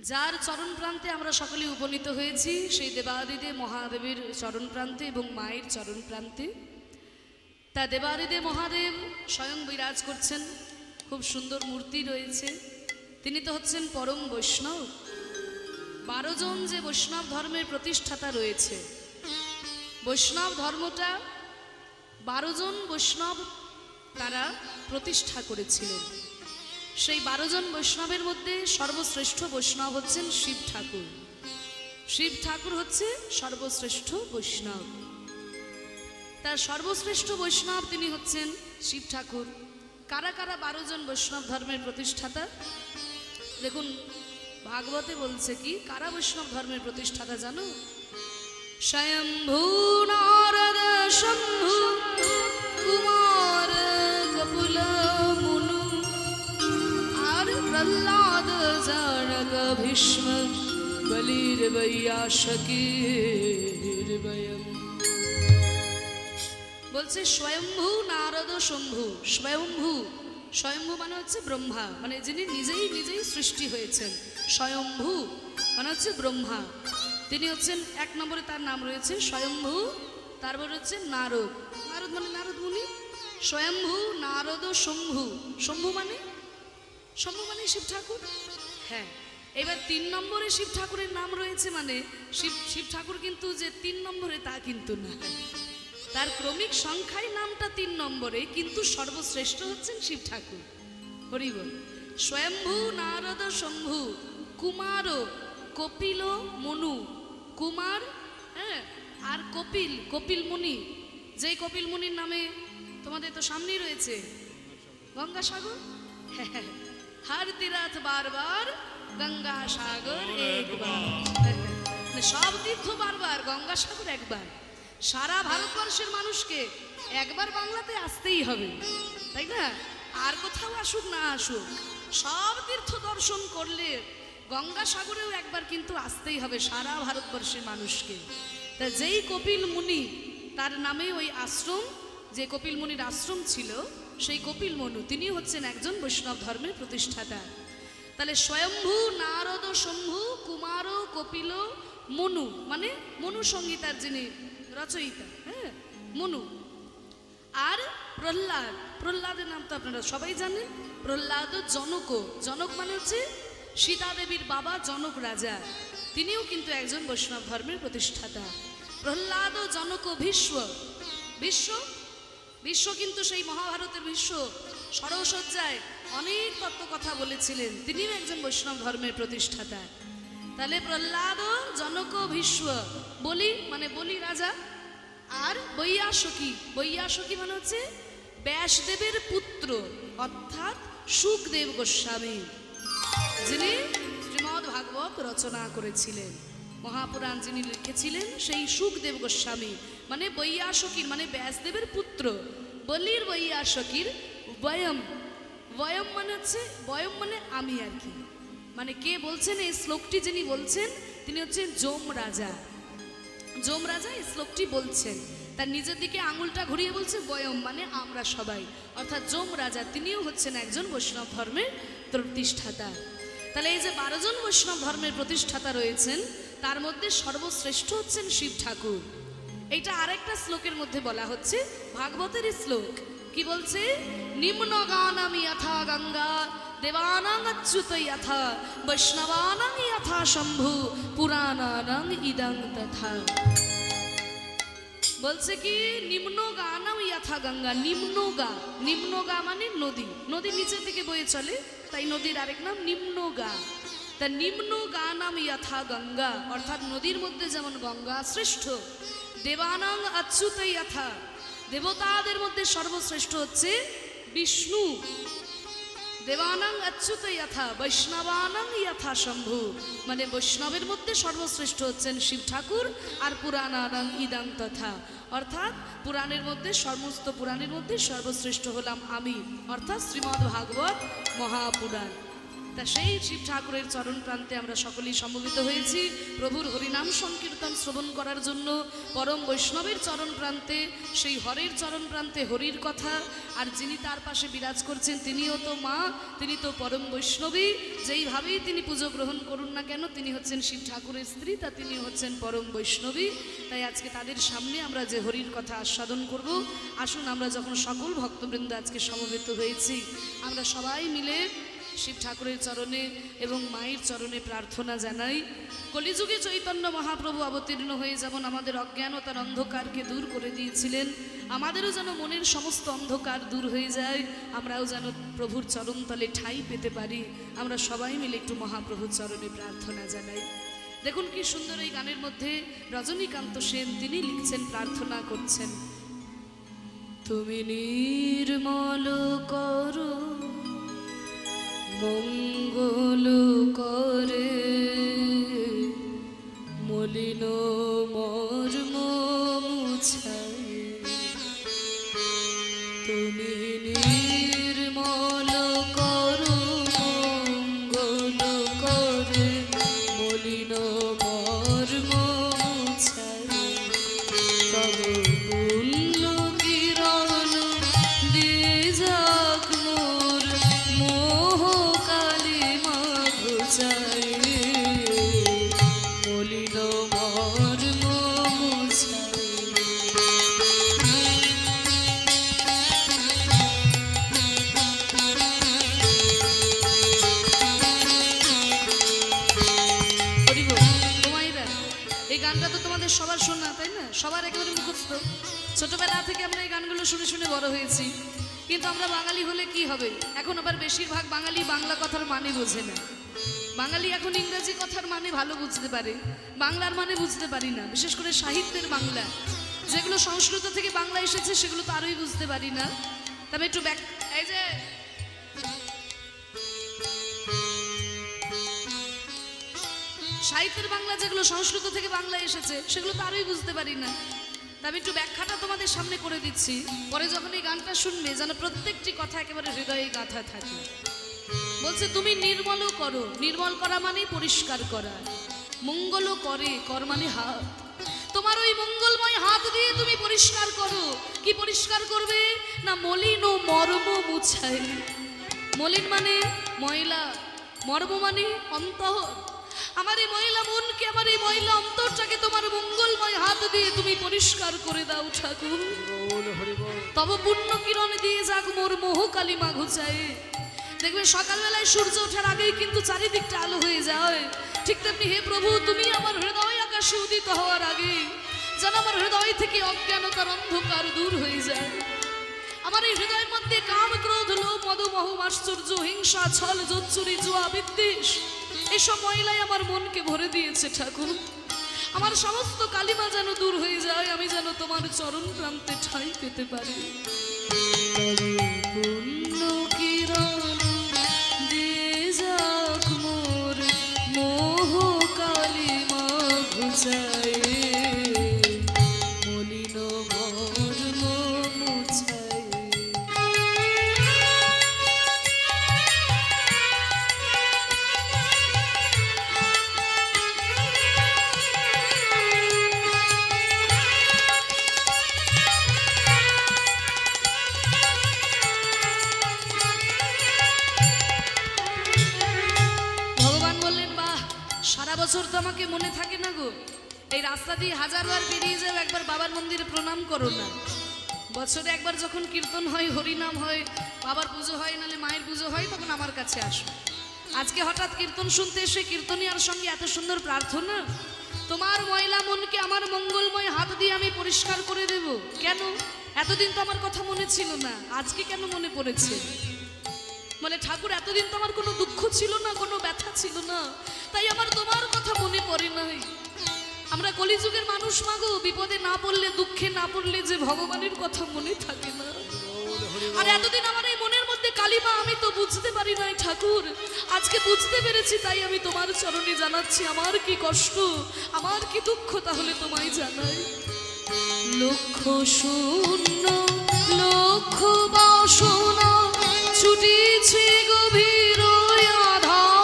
যার চরণ প্রান্তে আমরা সকলে উপনীত হয়েছি সেই দেবাদিদেব মহাদেবের চরণ প্রান্তে এবং মায়ের চরণ প্রান্তে। তা দেবাদিদেব মহাদেব স্বয়ং বিরাজ করছেন, খুব সুন্দর মূর্তি রয়েছে। তিনি তো হচ্ছেন পরম বৈষ্ণব। 12 জন যে বৈষ্ণব ধর্মের প্রতিষ্ঠাতা রয়েছে, বৈষ্ণব ধর্মটা 12 জন বৈষ্ণব তারা প্রতিষ্ঠা করেছিলেন। সেই 12 জন বৈষ্ণবের মধ্যে সর্বশ্রেষ্ঠ বৈষ্ণব হচ্ছেন শিব ঠাকুর। শিব ঠাকুর হচ্ছে সর্বশ্রেষ্ঠ বৈষ্ণব। তার সর্বশ্রেষ্ঠ বৈষ্ণব তিনি হচ্ছেন শিব ঠাকুর। কারা কারা 12 জন বৈষ্ণব ধর্মের প্রতিষ্ঠাতা? দেখুন ভাগবতে বলছে কি, কারা বৈষ্ণব ধর্মের প্রতিষ্ঠাতা জানো? স্বয়ম্ভু নারদ শম্ভু কুমার কপিল মুনু আর প্রহ্লাদ জানক ভীষ্ম বলির বৈয়াসকির বয়ম। বলছে স্বয়ম্ভু নারদ শম্ভু। স্বয়ম্ভু, স্বয়ম্ভু মানে হচ্ছে ব্রহ্মা, মানে যিনি নিজেই নিজেই সৃষ্টি হয়েছেন। স্বয়ম্ভু মানে হচ্ছে ব্রহ্মা, তিনি হচ্ছেন 1 নম্বরে, তার নাম রয়েছে স্বয়ম্ভু। তারপর হচ্ছে নারদ, নারদ মানে নারদ মুনি। স্বয়ম্ভু নারদ শম্ভু। শম্ভু মানে শিব ঠাকুর। হ্যাঁ, এবার 3 নম্বরে শিব ঠাকুরের নাম রয়েছে, মানে শিব ঠাকুর কিন্তু যে 3 নম্বরে তা কিন্তু না, তার ক্রমিক সংখ্যায় নামটা 3 নম্বরে, কিন্তু সর্বশ্রেষ্ঠ হচ্ছেন শিব ঠাকুর। হরি বল। স্বয়ম্ভু নারদ শম্ভু কুমার কপিল মনু। কুমার, হ্যাঁ, আর কপিল, কপিল মুনি। যেই কপিল মুনির নামে তোমাদের তো সামনেই রয়েছে গঙ্গাসাগর। হর তীরথ বারবার গঙ্গা সাগর একবার। সব তীর্থ বারবার, গঙ্গাসাগর একবার। সারা ভারতবর্ষের মানুষকে একবার বাংলাতে আসতেই হবে, তাই না? আর কোথাও আসুক না আসুক, সব তীর্থ দর্শন করলে গঙ্গাসাগরেও একবার কিন্তু আসতেই হবে সারা ভারতবর্ষের মানুষকে। তা যেই কপিল মুনি, তার নামে ওই আশ্রম, যে কপিল মুনির আশ্রম ছিল, সেই কপিল মনু তিনি হচ্ছেন একজন বৈষ্ণব ধর্মের প্রতিষ্ঠাতা। তাহলে স্বয়ম্ভু নারদ শম্ভু কুমার কপিল মনু, মানে মনু সংগীতার যিনি রচয়িতা, হ্যাঁ, মনু। আর প্রহ্লাদ, প্রহ্লাদের নাম তো আপনারা সবাই জানেন। প্রহ্লাদ জনক, জনক মানে হচ্ছে সীতা দেবীর বাবা জনক রাজা, তিনিও কিন্তু একজন বৈষ্ণব ধর্মের প্রতিষ্ঠাতা। প্রহ্লাদ জনক ভীষ্ম। বিশ্ব কিন্তু সেই মহাভারতের ভীষ্ম সরসজ্জায় অনেক তত্ত্ব কথা বলেছিলেন, তিনিও একজন বৈষ্ণব ধর্মের প্রতিষ্ঠাতা। তাহলে প্রহ্লাদ জনক ভীষ্ম, বলি মানে বলি রাজা, আর বৈয়াসকি। বৈয়াসকি মানে হচ্ছে ব্যাসদেবের পুত্র, অর্থাৎ শুকদেব গোস্বামী, যিনি শ্রীমদ্ ভাগবত রচনা করেছিলেন, মহাপুরাণ যিনি লিখেছিলেন, সেই শুকদেব গোস্বামী মানে বৈয়াসকির, মানে ব্যাসদেবের পুত্র। বলির বৈয়াসকির বয়ম। বয়ম মানে হচ্ছে, বয়ম মানে আমি আর কি। মানে কে বলছেন এই শ্লোকটি? যিনি বলছেন তিনি হচ্ছেন যম রাজা। যম রাজা এই শ্লোকটি বলছেন, তার নিজের দিকে আঙুলটা ঘুরিয়ে বলছে বয়ম মানে আমরা সবাই, অর্থাৎ যম রাজা তিনিও হচ্ছেন একজন বৈষ্ণব ধর্মের প্রতিষ্ঠাতা। তাহলে এই যে 12 জন বৈষ্ণব ধর্মের প্রতিষ্ঠাতা রয়েছেন, তার মধ্যে সর্বশ্রেষ্ঠ হচ্ছেন শিব ঠাকুর। এইটা আরেকটা শ্লোকের মধ্যে বলা হচ্ছে, ভাগবতের শ্লোক কি বলছে? নিম্ন গানাম যথা গঙ্গা দেবানাং অচ্যুত যথা বৈষ্ণবানাং যথা শম্ভু পুরাণানাং ইদং তথা। বলছে কি নিম্ন গানাম যথা গঙ্গা। নিম্ন গা, নিম্ন গা মানে নদী, নদী নিচের দিকে বয়ে চলে, তাই নদীর আরেক নাম নিম্ন গা। তা নিম্ন গানাম যথা গঙ্গা, অর্থাৎ নদীর মধ্যে যেমন গঙ্গা শ্রেষ্ঠ, দেবানাং অচ্যুত যথা, দেবতাদের মধ্যে সর্বশ্রেষ্ঠ হচ্ছে বিষ্ণু। দেবানাং অচ্যুত যথা বৈষ্ণবানাং যথা শম্ভু, মানে বৈষ্ণবের মধ্যে সর্বশ্রেষ্ঠ হচ্ছেন শিব ঠাকুর। আর পুরাণানাং ইদং তথা, অর্থাৎ পুরাণের মধ্যে, সমস্ত পুরাণের মধ্যে সর্বশ্রেষ্ঠ হলাম আমি, অর্থাৎ শ্রীমদ্ ভাগবত মহাপুরাণ। তা সেই শিব ঠাকুরের চরণ প্রান্তে আমরা সকলেই সমবেত হয়েছি প্রভুর হরিনাম সংকীর্তন শ্রবণ করার জন্য। পরম বৈষ্ণবের চরণ প্রান্তে, সেই হরের চরণ প্রান্তে হরির কথা। আর যিনি তার পাশে বিরাজ করছেন তিনিও তো মা, তিনি তো পরম বৈষ্ণবী। যেইভাবেই তিনি পুজো গ্রহণ করুন না কেন, তিনি হচ্ছেন শিব ঠাকুরের স্ত্রী, তা তিনি হচ্ছেন পরম বৈষ্ণবী। তাই আজকে তাদের সামনে আমরা যে হরির কথা আস্বাদন করব, আসুন আমরা যখন সকল ভক্তবৃন্দ আজকে সমবেত হয়েছি, আমরা সবাই মিলে শিব ঠাকুরের চরণে এবং মায়ের চরণে প্রার্থনা জানাই। কলিযুগে চৈতন্য মহাপ্রভু অবতীর্ণ হয়ে যেমন আমাদের অজ্ঞানতার অন্ধকারকে দূর করে দিয়েছিলেন, আমাদেরও যেন মনের সমস্ত অন্ধকার দূর হয়ে যায়, আমরাও যেন প্রভুর চরণতলে ঠাঁই পেতে পারি। আমরা সবাই মিলে একটু মহাপ্রভুর চরণে প্রার্থনা জানাই। দেখুন কি সুন্দর এই গানের মধ্যে রজনীকান্ত সেন তিনি লিখছেন, প্রার্থনা করছেন, তুমি নির্মল করো মঙ্গল করে মলিন মর্ম মুছাই, তুমি নির্মল করো মঙ্গল করে মলিন মর্ম মুছাই, তবে পুণ্য কিরণ দিয়ে যাক মোর মোহ কালী মাঘুচাই, মলিন মর্ম মুছাই। এই গানটা তো তোমাদের সবার শোনা, তাই না? সবার একেবারে মুখস্থ। ছোটবেলা থেকে আমরা এই গানগুলো শুনে শুনে বড় হয়েছি। কিন্তু আমরা বাঙালি হলে কি হবে, এখন আবার বেশিরভাগ বাঙালি বাংলা কথার মানে বোঝে না। বাঙালি এখন ইংরেজি কথার মানে ভালো বুঝতে পারে, বাংলার মানে বুঝতে পারি না। বিশেষ করে সাহিত্যের বাংলা, যেগুলো সংস্কৃত থেকে বাংলা এসেছে সেগুলো তো আরোই বুঝতে পারি না। তবে একটু এই যে সাহিত্যের বাংলা যেগুলো সংস্কৃত থেকে বাংলা এসেছে সেগুলো তো আরোই বুঝতে পারি না। তবে একটু ব্যাখ্যাটা তোমাদের সামনে করে দিচ্ছি, পরে যখন এই গানটা শুনবে যেন প্রত্যেকটি কথা একেবারে হৃদয়ে গাঁথা থাকে। বলছে তুমি নির্মল করো, নির্মল করা মানে পরিষ্কার করা, মঙ্গল করে, কর মানে হাত, তোমার ওই মঙ্গলময় হাত দিয়ে তুমি পরিষ্কার করো। কি পরিষ্কার করবে না, মলিন ও মর্ম মুছাই। মলিন মানে ময়লা, মর্ম মানে অন্তর। আমার এই ময়লা মনকে, আমার এই ময়লা অন্তরটাকে তোমার মঙ্গলময় হাত দিয়ে তুমি পরিষ্কার করে দাও ঠাকুর। তব পুণ্য কিরণ দিয়ে যাক মোর মোহ কালী মা ঘুচায়। দেখবে সকালবেলায় সূর্য ওঠার আগেই কিন্তু চারিদিকটা আলো হয়ে যায়। ঠিক তেমনি হে প্রভু, তুমি আমার হৃদয় আকাশে উদিত হওয়ার আগে যেন আমার হৃদয় থেকে অজ্ঞানতার অন্ধকার দূর হয়ে যায়। আমার এই হৃদয়ের মধ্যে কাম, ক্রোধ, লোভ, মদ, মোহ, আশ্চর্য, হিংসা, ছল, জোচ্চুরি, জুয়া, বিদ্বেষ এসব ময়লাই আমার মনকে ভরে দিয়েছে ঠাকুর। আমার সমস্ত কালিমা যেন দূর হয়ে যায়, আমি যেন তোমার চরণ প্রান্তে ঠাঁই পেতে পারি। পুণ্য কিরণ দিয়ে যাক মোর মোহ কালী মা ঘুচায়, মলিন মর্ম মুছায়। বছর তো আমাকে মনে থাকে না গো, এই রাস্তা দিয়ে হাজারবার বেরিয়ে যাও, একবার বাবার মন্দিরে প্রণাম করো না। বছরে একবার যখন কীর্তন হয়, হরিনাম হয়, বাবার পুজো হয়, নাহলে মায়ের পুজো হয়, তখন আমার কাছে আসো। আজকে হঠাৎ কীর্তন শুনতে এসে কীর্তনিয়ার সঙ্গে এত সুন্দর প্রার্থনা, তোমার ময়লা মনকে আমার মঙ্গলময় হাত দিয়ে আমি পরিষ্কার করে দেব। কেন? এতদিন তো আমার কথা মনে ছিল না, আজকে কেন মনে পড়েছে? বলে ঠাকুর, এতদিন তো আমার কোনো দুঃখ ছিল না, কোনো ব্যথা ছিল না, তাই আমার তোমার কথা মনে পড়ে নাই। আমরা কলিযুগের মানুষ মাগো, বিপদে না পড়লে, দুঃখে না পড়লে যে ভগবানের কথা মনে থাকে না। আর এতদিন আমার এই মনের মধ্যে কালিমা আমি তো বুঝতে পারি নাই ঠাকুর, আজকে বুঝতে পেরেছি, তাই আমি তোমার চরণে জানাচ্ছি আমার কি কষ্ট, আমার কি দুঃখ, তাহলে তোমায় জানাই। লক্ষ শূন্য লক্ষ বাসনা ছুটিছে গভীর আধার,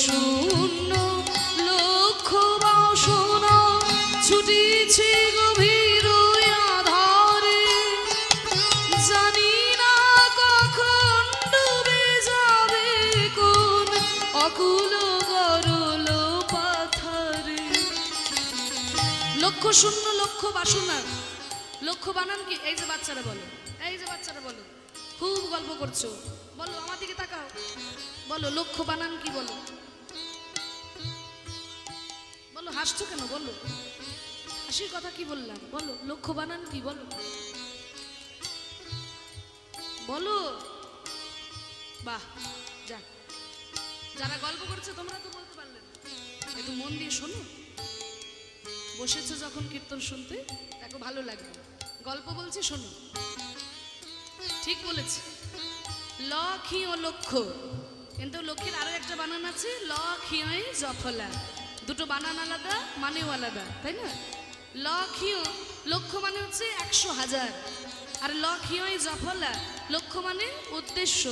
শূন্য লক্ষ বাসনা ছুটিছে গভীর আধারে, জানি না কখন ডুবে যাবে কোন অকুল গরল পাথারে। লক্ষ শূন্য লক্ষ বাসনা, লক্ষ্য বানান কি? এই যে বাচ্চারা বলো, এই যে বাচ্চারা বলো, খুব গল্প করছো, বলো আমার দিকে তাকাও, বলো লক্ষ্য বানান কি? বলো বলো, হাসছো কেন? বলো, হাসির কথা কি বললাম? বলো লক্ষ্য বানান কি? বলো বলো। বাহ, যাক, যারা গল্প করছে তোমরা তো বলতে পারলে না, একটু মন দিয়ে শোনো। বসেছো যখন কীর্তন শুনতে, দেখো ভালো লাগবে। গল্প বলছি শোনো। ঠিক বলেছে, লক্ষী ও লক্ষ্য, কিন্তু লক্ষ্মীর আরো একটা বানান আছে, লক্ষী জফলা। দুটো বানান আলাদা, মানেও আলাদা, তাই না? লক্ষী লক্ষ্য মানে হচ্ছে 100,000, আর লক্ষী জফলা লক্ষ্য মানে উদ্দেশ্য।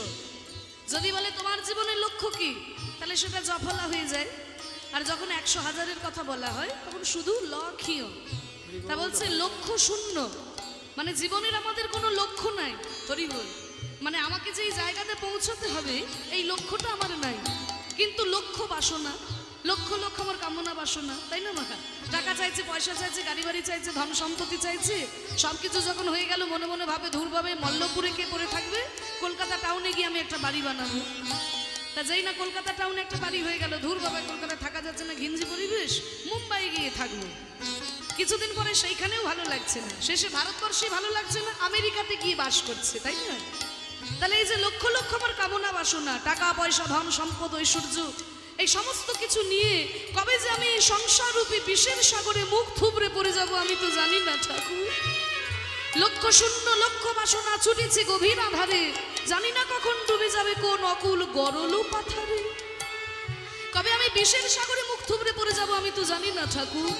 যদি বলে তোমার জীবনের লক্ষ্য কি, তাহলে সেটা জফলা হয়ে যায়। আর যখন 100,000-এর কথা বলা হয় তখন শুধু লক্ষী। তা বলছে লক্ষ্য শূন্য, মানে জীবনের আমাদের কোনো লক্ষ্য নাই। হরি বল, মানে আমাকে যেই জায়গাতে পৌঁছতে হবে এই লক্ষ্যটা আমার নাই, কিন্তু লক্ষ্য বাসনা, লক্ষ লক্ষ আমার কামনা বাসনা, তাই না মা? টাকা চাইছে, পয়সা চাইছে, গাড়ি বাড়ি চাইছে, ধন সম্পত্তি চাইছে, সব কিছু যখন হয়ে গেল মনে মনে ভাবে ধূর ভাবে মল্লপুরে কে পড়ে থাকবে, কলকাতা টাউনে গিয়ে আমি একটা বাড়ি বানাবো। তা যেই না কলকাতা টাউনে একটা বাড়ি হয়ে গেল, ধূর ভাবে কলকাতা থাকা যাচ্ছে না, ঘিঞ্জি পরিবেশ, মুম্বাই গিয়ে থাকবো। কিছুদিন পরে সেইখানেও ভালো লাগছে না, শেষে ভারতবর্ষে ভালো লাগছে না, আমেরিকাতে গিয়ে বাস করছে, তাই না? তাহলে এই যে লক্ষ লক্ষ আমার কামনা বাসনা, টাকা পয়সা ধন সম্পদ ঐশ্বর্য, এই সমস্ত কিছু নিয়ে কবে যে আমি এই সংসার রূপী বিষের সাগরে মুখ থুবড়ে পড়ে যাব আমি তো জানি না ঠাকুর। লক্ষ শূন্য লক্ষ বাসনা ছুটেছে গভীর আধারে, জানি না কখন ডুবে যাবে কোন অকুল গরল পাথারে। কবে আমি বিষের সাগরে মুখ থুবড়ে পড়ে যাব আমি তো জানি না ঠাকুর।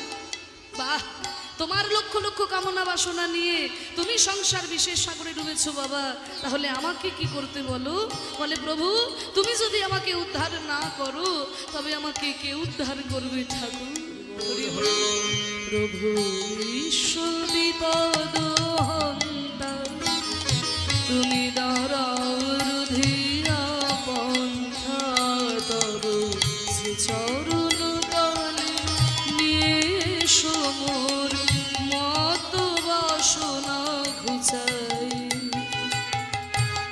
বাহ, তোমার লক্ষ লক্ষ কামনা বাসনা নিয়ে তুমি সংসার বিশেষ সাগরে ডুবেছো বাবা, তাহলে আমাকে কি করতে বলো? বলে প্রভু তুমি যদি আমাকে উদ্ধার না করো তবে আমাকে কে উদ্ধার করবে ঠাকুর? প্রভু বিশ্ব বিপদ হন্তা, তুমি দাঁড়াও রুধিয়া পন্থা, তব শ্রীচরণ তলে নিয়ে সমর মত বাসনা ঘুচাই।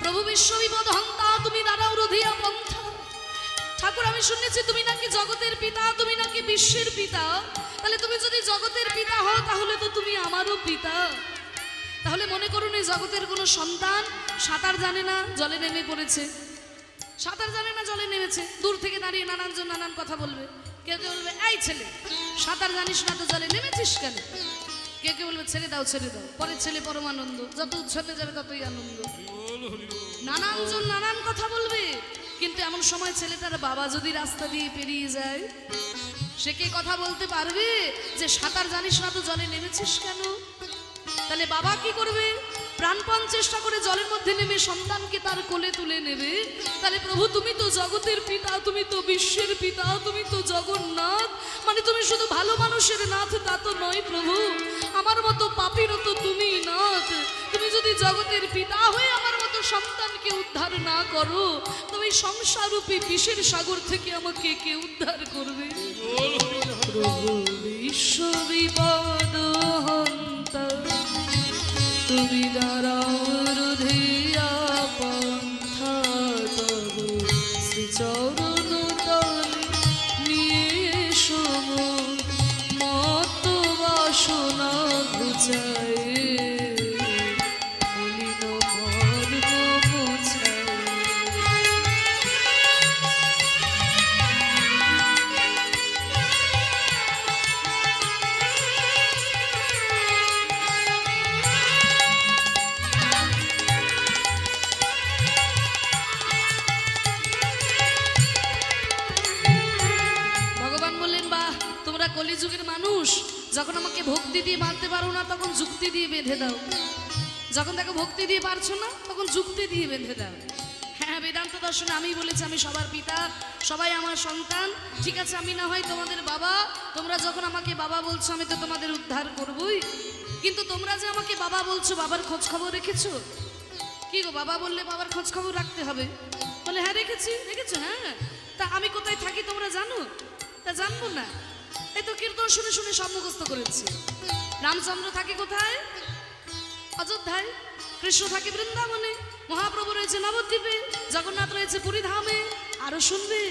প্রভু বিশ্ব বিপদ হন্তা, তুমি দাঁড়াও রুধিয়া পন্থা। ঠাকুর আমি শুনেছি তুমি নাকি জগতের পিতা, তুমি নাকি বিশ্বের পিতা, তাহলে তুমি যদি জগতের পিতা হও তাহলে তো তুমি আমারও পিতা। তাহলে মনে করুন এই জগতের কোনো সন্তান সাঁতার জানে না, জলে নেমে পড়েছে, সাঁতার জানে না, জলে নেমেছে, দূর থেকে দাঁড়িয়ে নানানজন নানান কথা বলবে। কেউ কেউ বলবে এই ছেলে সাঁতার জানিস না তো জলে নেমেছিস কেন? কেউ কেউ বলবে ছেড়ে দাও ছেড়ে দাও, পরের ছেলে পরম আনন্দ, যত উৎসবে যাবে ততই আনন্দ, নানানজন নানান কথা বলবে। কিন্তু এমন সময় ছেলেটার বাবা যদি রাস্তা দিয়ে পেরিয়ে যায়, সে কে কথা বলতে পারবে যে সাঁতার জানিস না তো জলে নেমেছিস কেন? তাহলে বাবা কি করবে? প্রাণপণ চেষ্টা করে জলের মধ্যে নেমে সন্তানকে তার কোলে তুলে নেবে। তাহলে প্রভু তুমি তো জগতের পিতা, তুমি তো বিশ্বের পিতা, তুমি তো জগন্নাথ, মানে তুমি শুধু ভালো মানুষের নাথ তা তো নয় প্রভু, আমার মতো পাপীরও তো তুমি নাথ। তুমি যদি জগতের পিতা হয়ে আমার মতো সন্তানকে উদ্ধার না করো তবে সংসাররূপী বিষের সাগর থেকে আমাকে কে উদ্ধার করবে? প্রভু বিশ্ব বিপদ হন্তা, তুমি দাঁড়াও রুধিয়া পন্থা, তব শ্রীচরণ তলে নিয়ে সমর মত বাসনা ঘুচায়। কলিযুগের মানুষ, যখন আমাকে ভক্তি দিয়ে মানতে পারো না তখন যুক্তি দিয়ে বেঁধে দাও, যখন তাকে ভক্তি দিয়ে পারছো না তখন যুক্তি দিয়ে বেঁধে দাও। হ্যাঁ বেদান্ত দর্শনে আমি বলেছি আমি সবার পিতা, সবাই আমার সন্তান। ঠিক আছে, আমি না হয় তোমাদের বাবা, তোমরা যখন আমাকে বাবা বলছো আমি তো তোমাদের উদ্ধার করবই, কিন্তু তোমরা যে আমাকে বাবা বলছো, বাবার খোঁজ খবর রেখেছো? কি গো, বাবা বললে বাবার খোঁজ খবর রাখতে হবে। বলে হ্যাঁ রেখেছি। রেখেছো? হ্যাঁ। তা আমি কোথায় থাকি তোমরা জানো? তা জানবো না, এই তো কীর্তন শুনে শুনে সব মুখস্থ করেছি। রামচন্দ্র থাকে কোথায়? অযোধ্যায়। কৃষ্ণ থাকে বৃন্দাবনে, মহাপ্রভু রয়েছে নবদ্বীপে, জগন্নাথ রয়েছে পুরী ধামে। আরো শুনবে,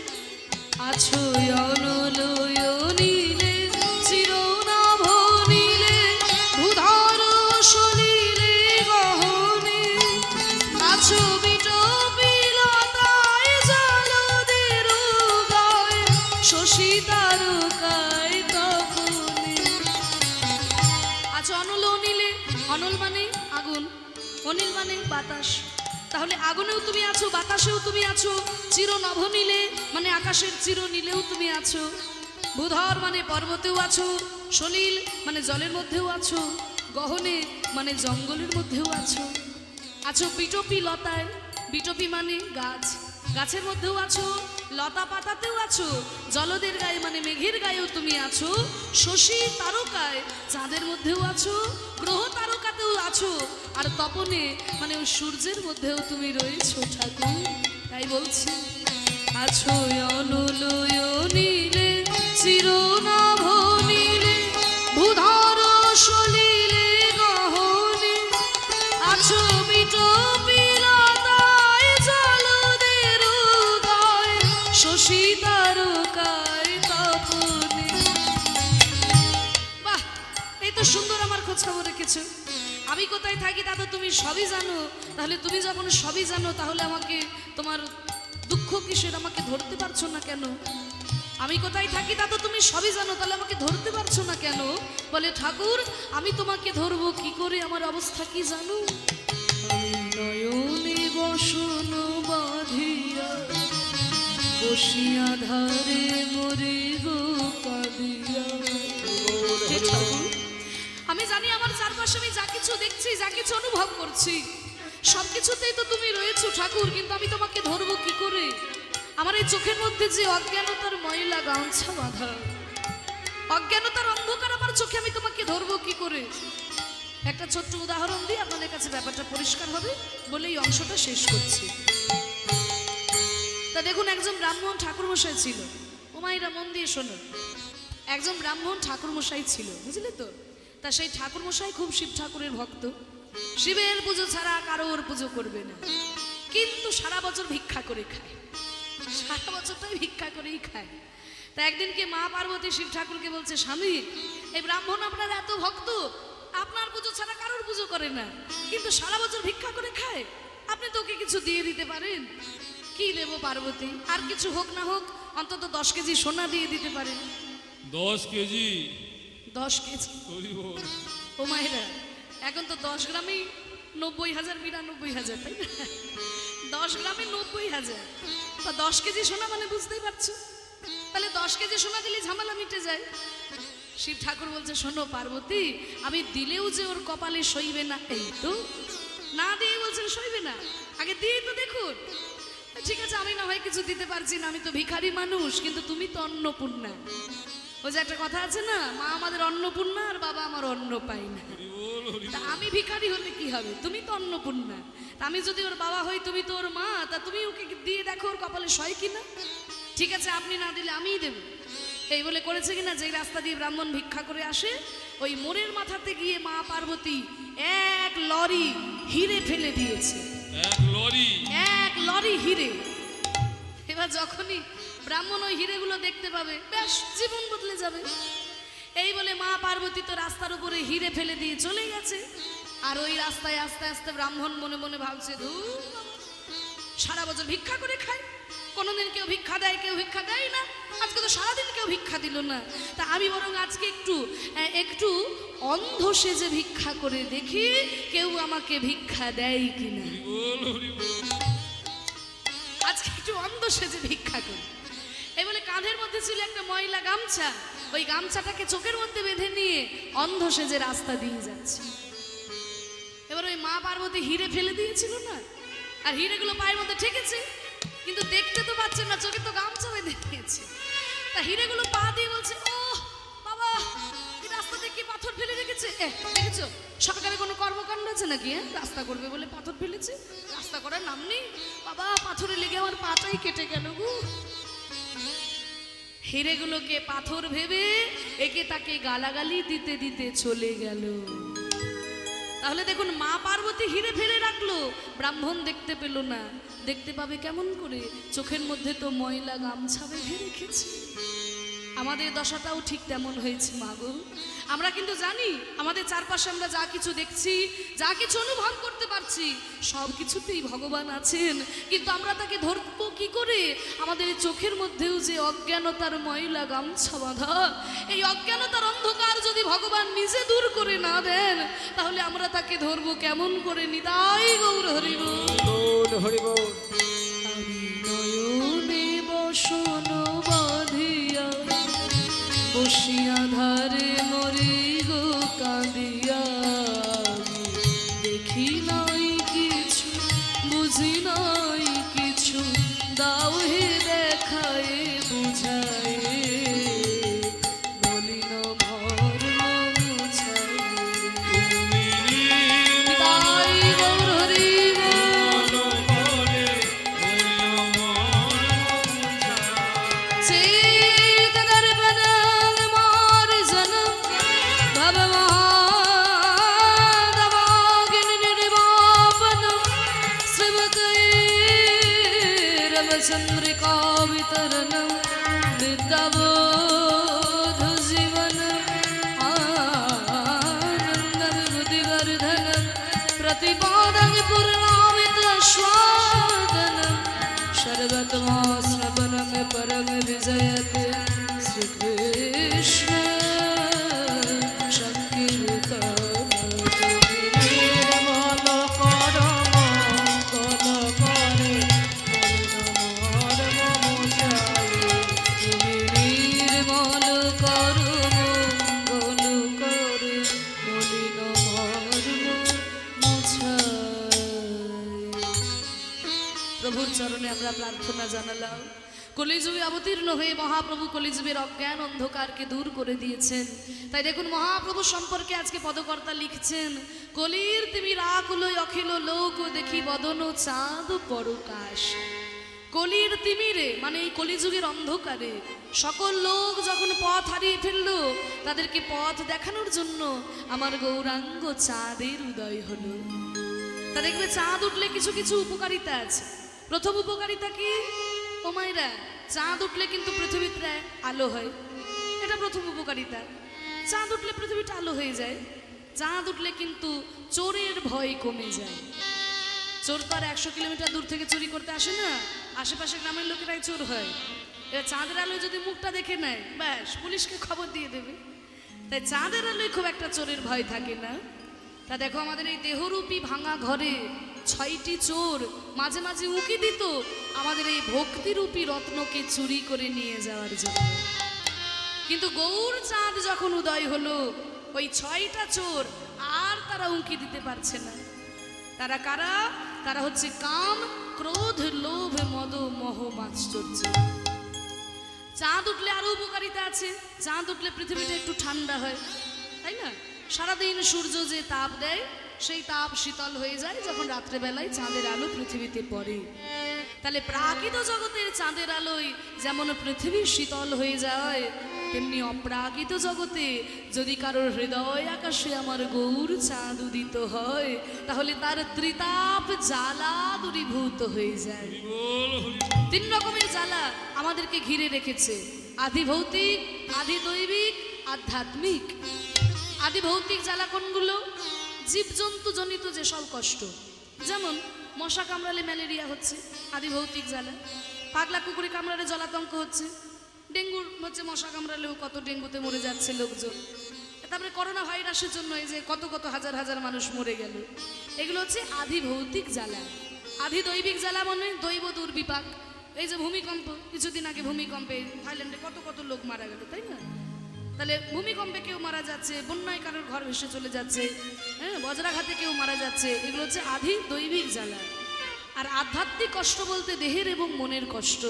আছো অনলয়নীলে চিরনভ নীলে ভূধর সলিলে গহনে, আছো বিটপিলতায় জলদের গায়ে শশী তারকায় তপনে। আছো অনল অনিলে, অনল মানে আগুন, অনিল মানে বাতাস। তাহলে আগুনেও তুমি আছো, বাতাসেও তুমি আছো। চির নভনীলে মানে আকাশের চির নীলেও তুমি আছো। ভূধর মানে পর্বতেও আছো, সলিল মানে জলের মধ্যেও আছো, গহনে মানে জঙ্গলের মধ্যেও আছো। আছো বিটপি লতায়, বিটপি মানে গাছ, গাছের মধ্যেও আছো, লতা পাতাতেও আছো, জলদের গায়ে মানে মেঘের গায়েও তুমি আছো, শশী তারকায় চাঁদের মধ্যেও আছো, গ্রহ তারকাতেও আছো, আর তপনে মানে ওই সূর্যের মধ্যেও তুমি রয়েছো ঠাকুর। তাই বলছি, আছো অনলয়নীলে চিরনভ নীলে ভূধর সলিলে গহনে, আছো বিটপিলতায় জলদের গায়ে শশী তারকায় তপনে। বাহ, এই তো সুন্দর আমার খোঁজ খবর রেখেছো। আমি কোথায় থাকি তা তো তুমি সবই জানো। তাহলে তুমি যখন সবই জানো, তাহলে আমাকে তোমার দুঃখ কিসের, আমাকে ধরতে পারছো না কেন? আমি কোথায় থাকি তা তো তুমি সবই জানো, তাহলে আমাকে ধরতে পারছো না কেন? বলে ঠাকুর, আমি তোমাকে ধরবো কি করে? আমার অবস্থা কি জানো? আমি নয়নে বসন বাঁধিয়া বসিয়া ধারে মরে গো কাঁদিয়া। আমি জানি আমার চারপাশে আমি যা কিছু দেখছি, যা কিছু অনুভব করছি, সবকিছুতেই তো তুমি রয়েছো ঠাকুর, কিন্তু আমি তোমাকে ধরবো কি করে? আমার এই চোখের মধ্যে যে অজ্ঞানতার ময়লা গামছা বাঁধা, অজ্ঞানতার অন্ধকার আমার চোখে, আমি তোমাকে ধরবো কি করে? একটা ছোট্ট উদাহরণ দিয়ে আপনাদের কাছে ব্যাপারটা পরিষ্কার হবে বলে এই অংশটা শেষ করছি। তা দেখুন, একজন ব্রাহ্মণ ঠাকুরমশাই ছিল। ও মায়েরা মন দিয়ে শোনো, একজন ব্রাহ্মণ ঠাকুরমশাই ছিল, বুঝলে তো? তা সেই ঠাকুরমশাই খুব শিব ঠাকুরের ভক্ত, শিবের পুজো ছাড়া কারোর পুজো করবে না, কিন্তু সারা বছর ভিক্ষা করে খায়, সারা বছরটাই ভিক্ষা করেই খায়। তা একদিনকে মা পার্বতী শিব ঠাকুরকে বলছে, স্বামী, এই ব্রাহ্মণ আপনার এত ভক্ত, আপনার পুজো ছাড়া কারোর পুজো করে না, কিন্তু সারা বছর ভিক্ষা করে খায়, আপনি তো ওকে কিছু দিয়ে দিতে পারেন। কি দেবো পার্বতী? আর কিছু হোক না হোক, অন্তত 10 কেজি সোনা দিয়ে দিতে পারেন। 10 কেজি? 10 কেজি? ও মায়েরা, এখন তো 10 গ্রামেই 90,000 99,000, তাই না? 10 গ্রামে 90,000, তা 10 কেজি সোনা মানে বুঝতেই পারছো। তাহলে 10 কেজি সোনা দিলে ঝামেলা মিটে যায়। শিব ঠাকুর বলছে, শোনো পার্বতী, আমি দিলেও যে ওর কপালে সইবে না, এই তো না দিয়ে বলছেন সইবে না, আগে দিয়ে তো দেখুন। ঠিক আছে, আমি না হয় কিছু দিতে পারছি না, আমি তো ভিখারি মানুষ, কিন্তু তুমি তো অন্নপূর্ণা। ওই যে একটা কথা আছে না, মা আমাদের অন্নপূর্ণা আর বাবা আমার অন্ন পাই না। তা আমি ভিখারি হলে কি হবে? তুমি তো অন্নপূর্ণা। তা আমি যদি ওর বাবা হই, তুমি তো ওর মা, তা তুমি ওকে দিয়ে দেখো ওর কপালে সয় কিনা। ঠিক আছে, আপনি না দিলে আমিই দেব। এই বলে করেছে কিনা, যেই রাস্তা দিয়ে ব্রাহ্মণ ভিক্ষা করে আসে, ওই মোড়ের মাথাতে গিয়ে মা পার্বতী 1 লরি হিরে ফেলে দিয়েছে। 1 লরি হিরে। এবার যখনই ব্রাহ্মণ ওই হিরেগুলো দেখতে পাবে, ব্যাস জীবন বদলে যাবে। এই বলে মা পার্বতী তো রাস্তার উপরে হিরে ফেলে দিয়ে চলে গেছে। আর ওই রাস্তায় আস্তে আস্তে ব্রাহ্মণ মনে মনে ভাবছে, ধুর, সারা বছর ভিক্ষা করে খায়, কোনোদিন কেউ ভিক্ষা দেয়, কেউ ভিক্ষা দেয় না, আজকে তো সারাদিন কেউ ভিক্ষা দিল না। তা আমি বরং আজকে একটু অন্ধ সেজে ভিক্ষা করে দেখি, কেউ আমাকে ভিক্ষা দেয় কিনা। আজকে একটু অন্ধ সেজে ভিক্ষা করি। এই বলে কাঁধের মধ্যে ছিল একটা ময়লা গামছা, ওই গামছাটাকে চোখের মধ্যে বেঁধে নিয়ে অন্ধ সেজে রাস্তা দিয়ে যাচ্ছে। এবার ওই মা পার্বতী হিরে ফেলে দিয়েছিল না, আর হিরেগুলো পায়ের মধ্যে ঠেকেছে। কিন্তু দেখতে তো পাচ্ছেন না, চোখে তো গামছা বেঁধে দিয়েছে। তা হিরেগুলো পা দিয়ে বলছে, ও বাবা, এই রাস্তাতে কি পাথর ফেলে রেখেছে? দেখেছো সরকারে কোনো কর্মকাণ্ড আছে নাকি? রাস্তা করবে বলে পাথর ফেলেছে, রাস্তা করার নাম নেই। বাবা, পাথরে লেগে আমার পাটাই কেটে গেল গো। হিরেগুলোকে পাথর ভেবে একে তাকে গালাগালি দিতে দিতে চলে গেল। তাহলে দেখুন, মা পার্বতী হিরে ফেলে রাখলো, ব্রাহ্মণ দেখতে পেল না। দেখতে পাবে কেমন করে? চোখের মধ্যে তো ময়লা গামছা বেঁধে রেখেছে। আমাদের দশাটাও ঠিক তেমন হয়েছে মা গো। আমরা কিন্তু জানি আমাদের চারপাশে আমরা যা কিছু দেখছি, যা কিছু অনুভব করতে পারছি, সব কিছুতেই ভগবান আছেন, কিন্তু আমরা তাকে ধরবো কি করে? আমাদের চোখের মধ্যেও যে অজ্ঞানতার ময়লা গামছা বাঁধা, এই অজ্ঞানতার অন্ধকার যদি ভগবান নিজে দূর করে না দেন, তাহলে আমরা তাকে ধরবো কেমন করে? নিতাই গৌর হরি বল, হরি বল। আমি নয়নে বসন বাঁধিয়া বসিয়া ধারে মরে গো কাঁদিয়া, আমি দেখি নাই কিছু, বুঝি নাই কিছু, দাও হে দেখায় বুঝায়, বলিল ভর মুছায়। তাই গৌর হরি বল, चेत दर्पण मार जन्म भव महादवागिन निर्वापन श्रीमकैरवचन्द्रिका वितरणं विद्याबोध जीवन आनन्द विबुधिवर्धनं प्रतिपादं पूर्णामित स्वादनं सर्वतमा श्रवणं परम विजयते श्री कृष्ण संकीर्तन। निर्मल कर मंगल करे, মন মোচায়ে। তুমি নির্মল করো মঙ্গল করে, মলিন মর্ম মোছায়। প্রভুর চরণে আমরা প্রার্থনা জানালাম। কলিযুগে অবতীর্ণ হয়ে মহাপ্রভু কলিযুগের অজ্ঞান অন্ধকারকে দূর করে দিয়েছেন। তাই দেখুন, মহাপ্রভু সম্পর্কে আজকে পদকর্তা লিখছেন, কলির তিমি রাকুলই অখিল লোক দেখি বদন চাঁদ পরকাশ। কলির তিমিরে মানে এই কলিযুগের অন্ধকারে সকল লোক যখন পথ হারিয়ে ফেললো, তাদেরকে পথ দেখানোর জন্য আমার গৌরাঙ্গ চাঁদের উদয় হলো। তা দেখবে, চাঁদ উঠলে কিছু কিছু উপকারিতা আছে। প্রথম উপকারিতা কি? ও মায়েরা, চাঁদ উঠলে কিন্তু পৃথিবীতে আলো হয়, এটা প্রথম উপকারিতা। চাঁদ উঠলে পৃথিবীটা আলো হয়ে যায়। চাঁদ উঠলে কিন্তু চোরের ভয় কমে যায়। চোর তো আর 100 কিলোমিটার দূর থেকে চুরি করতে আসে না, আশেপাশে গ্রামের লোকেরাই চোর হয়। এবার চাঁদের আলোয় যদি মুখটা দেখে নেয়, ব্যাস পুলিশকে খবর দিয়ে দেবে। তাই চাঁদের আলোয় খুব একটা চোরের ভয় থাকে না। তা দেখো, আমাদের এই দেহরূপী ভাঙা ঘরে 6টি চোর মাঝে মাঝে উঁকি দিত আমাদের এই ভক্তিরূপী রত্নকে চুরি করে নিয়ে যাওয়ার জন্য। কিন্তু গৌর চাঁদ যখন উদয় হলো, ওই 6টা চোর আর তারা উঁকি দিতে পারছে না। তারা কারা? তারা হচ্ছে কাম, ক্রোধ, লোভ, মদ, মোহ, মাশ্চর্য। চাঁদ উঠলে আরো উপকারিতা আছে। চাঁদ উঠলে পৃথিবীটা একটু ঠান্ডা হয়, তাই না? সারাদিন সূর্য যে তাপ দেয়, সেই তাপ শীতল হয়ে যায় যখন রাত্রেবেলায় চাঁদের আলো পৃথিবীতে পড়ে। তাহলে প্রাকৃত জগতের চাঁদের আলোয় যেমন পৃথিবী শীতল হয়ে যায়, তেমনি অপ্রাকৃত জগতে যদি কারোর হৃদয় আকাশে আমার গৌর চাঁদ উদিত হয়, তাহলে তার ত্রিতাপ জ্বালা দূরীভূত হয়ে যায়। 3 রকমের জ্বালা আমাদেরকে ঘিরে রেখেছে: আধি ভৌতিক, আধি দৈবিক, আধ্যাত্মিক। আধি ভৌতিক জ্বালা কোনগুলো? জীবজন্তু জনিত যেসব কষ্ট, যেমন মশা কামড়ালে ম্যালেরিয়া হচ্ছে, আধি ভৌতিক জ্বালা। পাগলা কুকুরে কামড়ালে জলাতঙ্ক হচ্ছে। ডেঙ্গুর হচ্ছে, মশা কামড়ালেও কত ডেঙ্গুতে মরে যাচ্ছে লোকজন। তারপরে করোনা ভাইরাসের জন্য এই যে কত কত হাজার হাজার মানুষ মরে গেল। এগুলো হচ্ছে আধি ভৌতিক জ্বালা। আধি দৈবিক জ্বালা মানে দৈব দুর্বিপাক। এই যে ভূমিকম্প, কিছুদিন আগে ভূমিকম্পে থাইল্যান্ডে কত কত লোক মারা গেল, তাই না? তাহলে ভূমিকম্পে কেউ মারা যাচ্ছে, বন্যায় কারোর ঘর ভেসে চলে যাচ্ছে, হ্যাঁ, বজ্রাঘাতে কেউ মারা যাচ্ছে। এগুলো হচ্ছে আধি দৈবিক জ্বালা। আর আধ্যাত্মিক কষ্ট বলতে দেহের এবং মনের কষ্ট।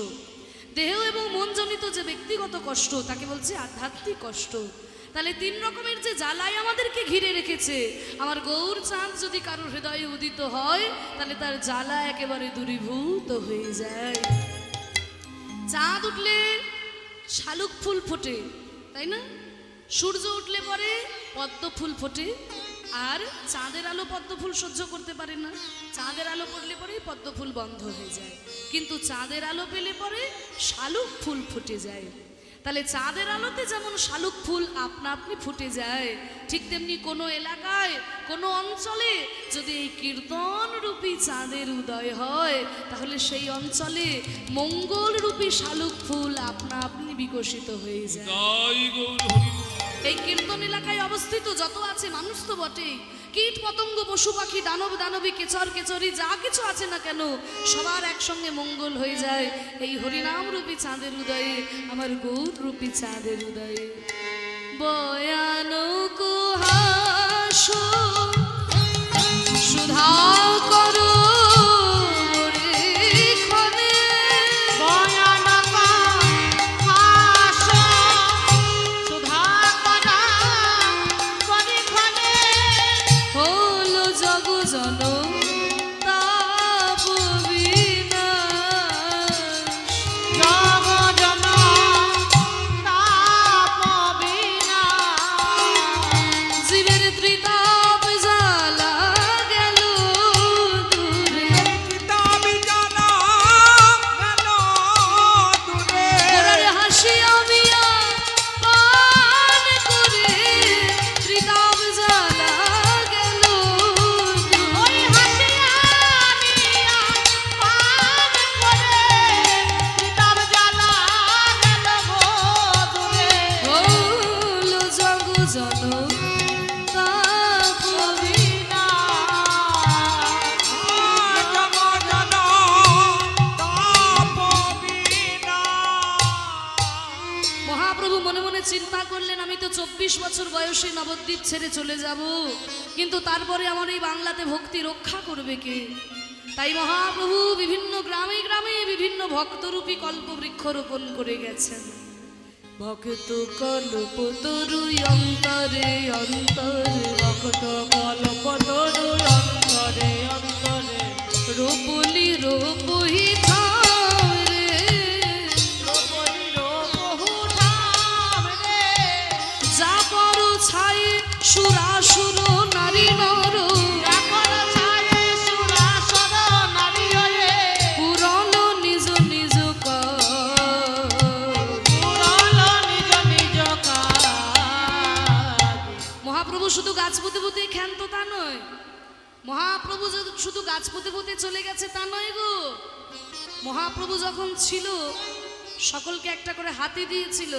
দেহ এবং মনজনিত যে ব্যক্তিগত কষ্ট তাকে বলছে আধ্যাত্মিক কষ্ট। তাহলে তিন রকমের যে জ্বালায় আমাদেরকে ঘিরে রেখেছে, আমার গৌর চাঁদ যদি কারোর হৃদয়ে উদিত হয় তাহলে তার জ্বালা একেবারে দূরীভূত হয়ে যায়। চাঁদ উঠলে শালুক ফুল ফোটে, তাই না? সূর্য উঠলে পরে পদ্ম ফুল ফোটে, আর চাঁদের আলো পদ্ম ফুল সহ্য করতে পারে না। চাঁদের আলো পড়লে পরে পদ্ম ফুল বন্ধ হয়ে যায়, কিন্তু চাঁদের আলো পেলে পরে শালুক ফুল ফুটে যায়। তাহলে চাঁদের আলোতে যেমন শালুক ফুল আপনা আপনি ফুটে যায়, ঠিক তেমনি কোনো এলাকায় কোনো অঞ্চলে যদি এই কীর্তন রূপী চাঁদের উদয় হয় তাহলে সেই অঞ্চলে মঙ্গল রূপী শালুক ফুল আপনা আপনি বিকশিত হয়ে যায়। তাই গৌর হরি বল। এই কীর্তন এলাকায় অবস্থিত যত আছে মানুষ তো বটেই, কীট পতঙ্গ পশু পাখি দানব দানবী কেচর কেচরি যা কিছু আছে না কেন সবার একসঙ্গে মঙ্গল হয়ে যায় এই হরিনাম রূপী চাঁদের উদয়ে, আমার গৌর রূপী চাঁদের উদয়ে। বয়ানক হাসো সুধা করো রে ক্ষণে, ভয়ানক হাসো সুধা করা পরিক্ষণে, হলো জগ জন তাপ বিনাশ। জগজন তাপ বিনাশ, জীবের ত্রিতাপ জ্বালা গেল দূরে, গোরার হাসিয়া মিয়া পান করে ত্রিতাপ জ্বালা গেল ওই দূরে। হাসিয়া নিয়া পান করে কিতাব জ্বালা গেল গো দূরে। হলো জগ জন তাপ মহাপ্রভু মনে মনে চিন্তা করলেন, আমি তো 24 বছর বয়সে নবদ্বীপ ছেড়ে চলে যাব, কিন্তু তারপরে আমার এই বাংলাতে ভক্তি রক্ষা করবে কে? তাই মহাপ্রভু বিভিন্ন গ্রামে গ্রামে বিভিন্ন ভক্তরূপী কল্পবৃক্ষ রোপণ করে গেছেন। ভক্ত কল্পতরু অন্তরে অন্তরে, ভক্ত কল্পতরু অন্তরে অন্তরে, রূপলি রূপহি ঠাম রে, রূপলির বহু ধাম রে, যা পর ছাই সুরাসুর নারী নর, এখন ছায়ে সুরাসর নারী হয়ে, পুরন নিজ নিজ পুরল নিজ নিজ কাজ। মহাপ্রভু শুধু গাছ পুঁতে পুঁতে ক্ষান্ত তা নয়, মহাপ্রভু শুধু গাছ পুঁতে পুঁতে চলে গেছে তা নয় গো। মহাপ্রভু যখন ছিল সকলকে একটা করে হাতি দিয়েছিল।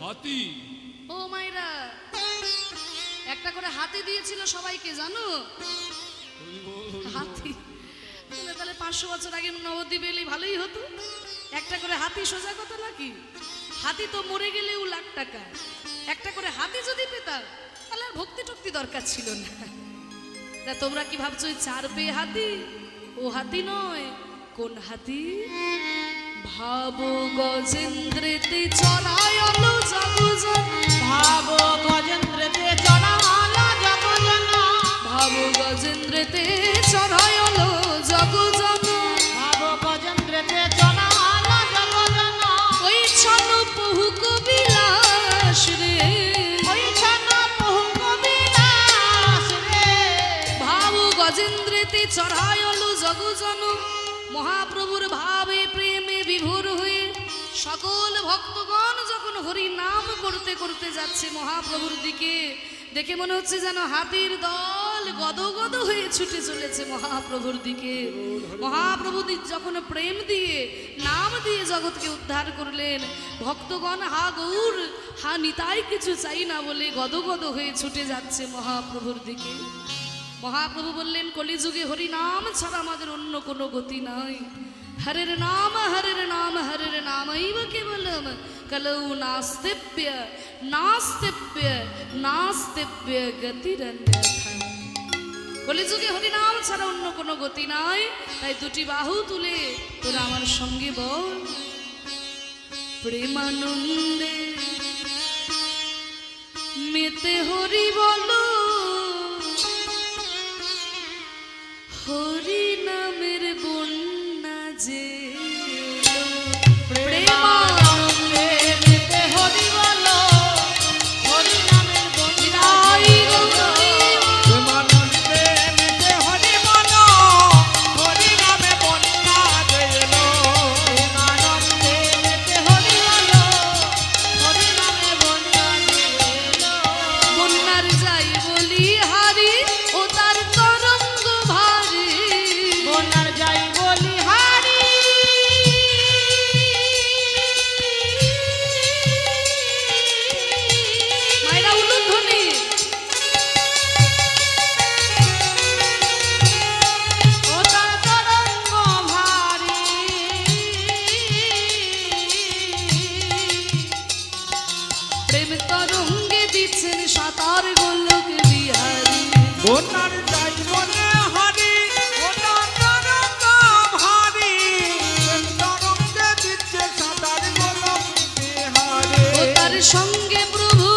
হাতি ও মাইরা, একটা করে হাতি দিয়েছিল সবাইকে, জানো? হরি বল, হরি বল। হাতি তাহলে 500 বছর আগে নবদ্বীপে এলে ভালোই হতো। একটা করে হাতি সোজা কথা নাকি? হাতি তো মরে গেলেও লাখ টাকা, একটা করে হাতি যদি পেতাম তাহলে আর ভক্তি টক্তি দরকার ছিল না। তা তোমরা কি ভাবছো ওই 4 পেয়ে হাতি? ও হাতি নয়। কোন হাতি? ভাব গজেন্দ্রেতে চড়ায়ল জগজন, ভাব গজেন্দ্রতে চড়াল জগজন, ভাব গজেন্দ্রেতে চড়ায়ল জগজন, ভাব গজেন্দ্রতে চড়াল জগজন, ওই ছন পহুক বিলাস রে, ওই ছন পহুক বিলাস রে। ভাব গজেন্দ্রেতে চড়ায়ল জগজন। মহাপ্রভুর ভাবে প্রেমে বিভোর হয়ে সকল ভক্তগণ যখন হরি নাম করতে করতে যাচ্ছে মহাপ্রভুর দিকে, দেখে মনে হচ্ছে যেন হাতির দল গদগদ হয়ে ছুটে চলেছে মহাপ্রভুর দিকে। মহাপ্রভু যখন প্রেম দিয়ে নাম দিয়ে জগৎকে উদ্ধার করলেন, ভক্তগণ হা গৌর হা নিতাই কিছু চাই না বলে গদগদ হয়ে ছুটে যাচ্ছে মহাপ্রভুর দিকে। মহাপ্রভু বললেন, কলিযুগে হরি নাম ছাড়া আমাদের অন্য কোনো গতি নাই। হরের নাম হরের নাম হরের নামৈব কেবলম কলৌ নাস্তিপ্য নাস্তিপ্য নাস্তিপ্য গতিরন্যথা। কলিযুগে হরিনাম ছাড়া অন্য কোনো গতি নাই, তাই দুটি বাহু তুলে তোরা আমার সঙ্গে বল, প্রেমানন্দে মেতে হরি বলো, হরি নামের বন্যা যে প্রেমানন্দে মেতে হরি বলো, হরি নামের বন্যা প্রেমানন্দে মেতে হরি বলো, হরি নামে বন্যা যে এলো। প্রেমানন্দে মেতে হরি বলো, হরি নামে বন্যা যে এলো। বন্যার যাই বলি হারি ও তার তরঙ্গ ভারী, বন্যার যাই বলি হারি, মায়েরা উলুধ্বনি, ও তার তরঙ্গ ভারী। প্রেম তরঙ্গে দিচ্ছেন সাঁতার গোলক বিহারী, বন্যার যাই বলে হারি, ওটা তরঙ্গ ভারী, প্রেম তরঙ্গে দিচ্ছে সাঁতার গোলক বিহারে। ও তার সঙ্গে প্রভু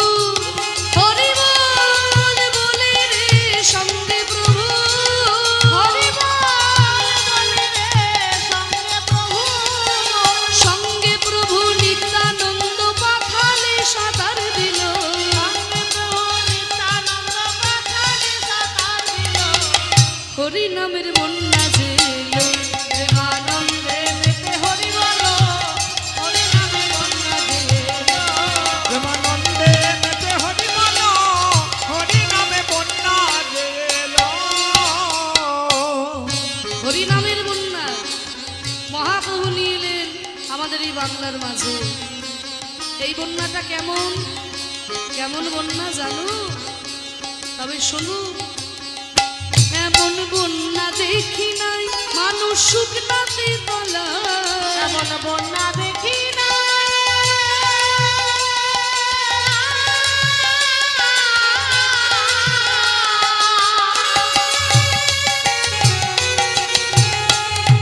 হরি বল বলে রে, সঙ্গে প্রভু হরি বল বলে রে, সঙ্গে প্রভু, সঙ্গে প্রভু নিত্যানন্দ পাখালে সাঁতার দিল, সঙ্গে প্রভু নিত্যানন্দ পাখালি সাঁতার দিল। হরি নামের বন্যা যে এলো, প্রেমানন্দে মেতে হরি বলো, হরি নামে বন্যা যে এলো। প্রেমানন্দে মেতে হরি বলো, হরি নামে বন্যা যে এলো। হরি নামের বন্যা মহাপ্রভু নিয়ে এলেন আমাদের এই বাংলার মাঝে। এই বন্যাটা কেমন কেমন বন্যা জানো? তবে শোনো, এমন বন্যা দেখি নাই মানুষ শুকনাতে তলা, এমন বন্যা দেখি না,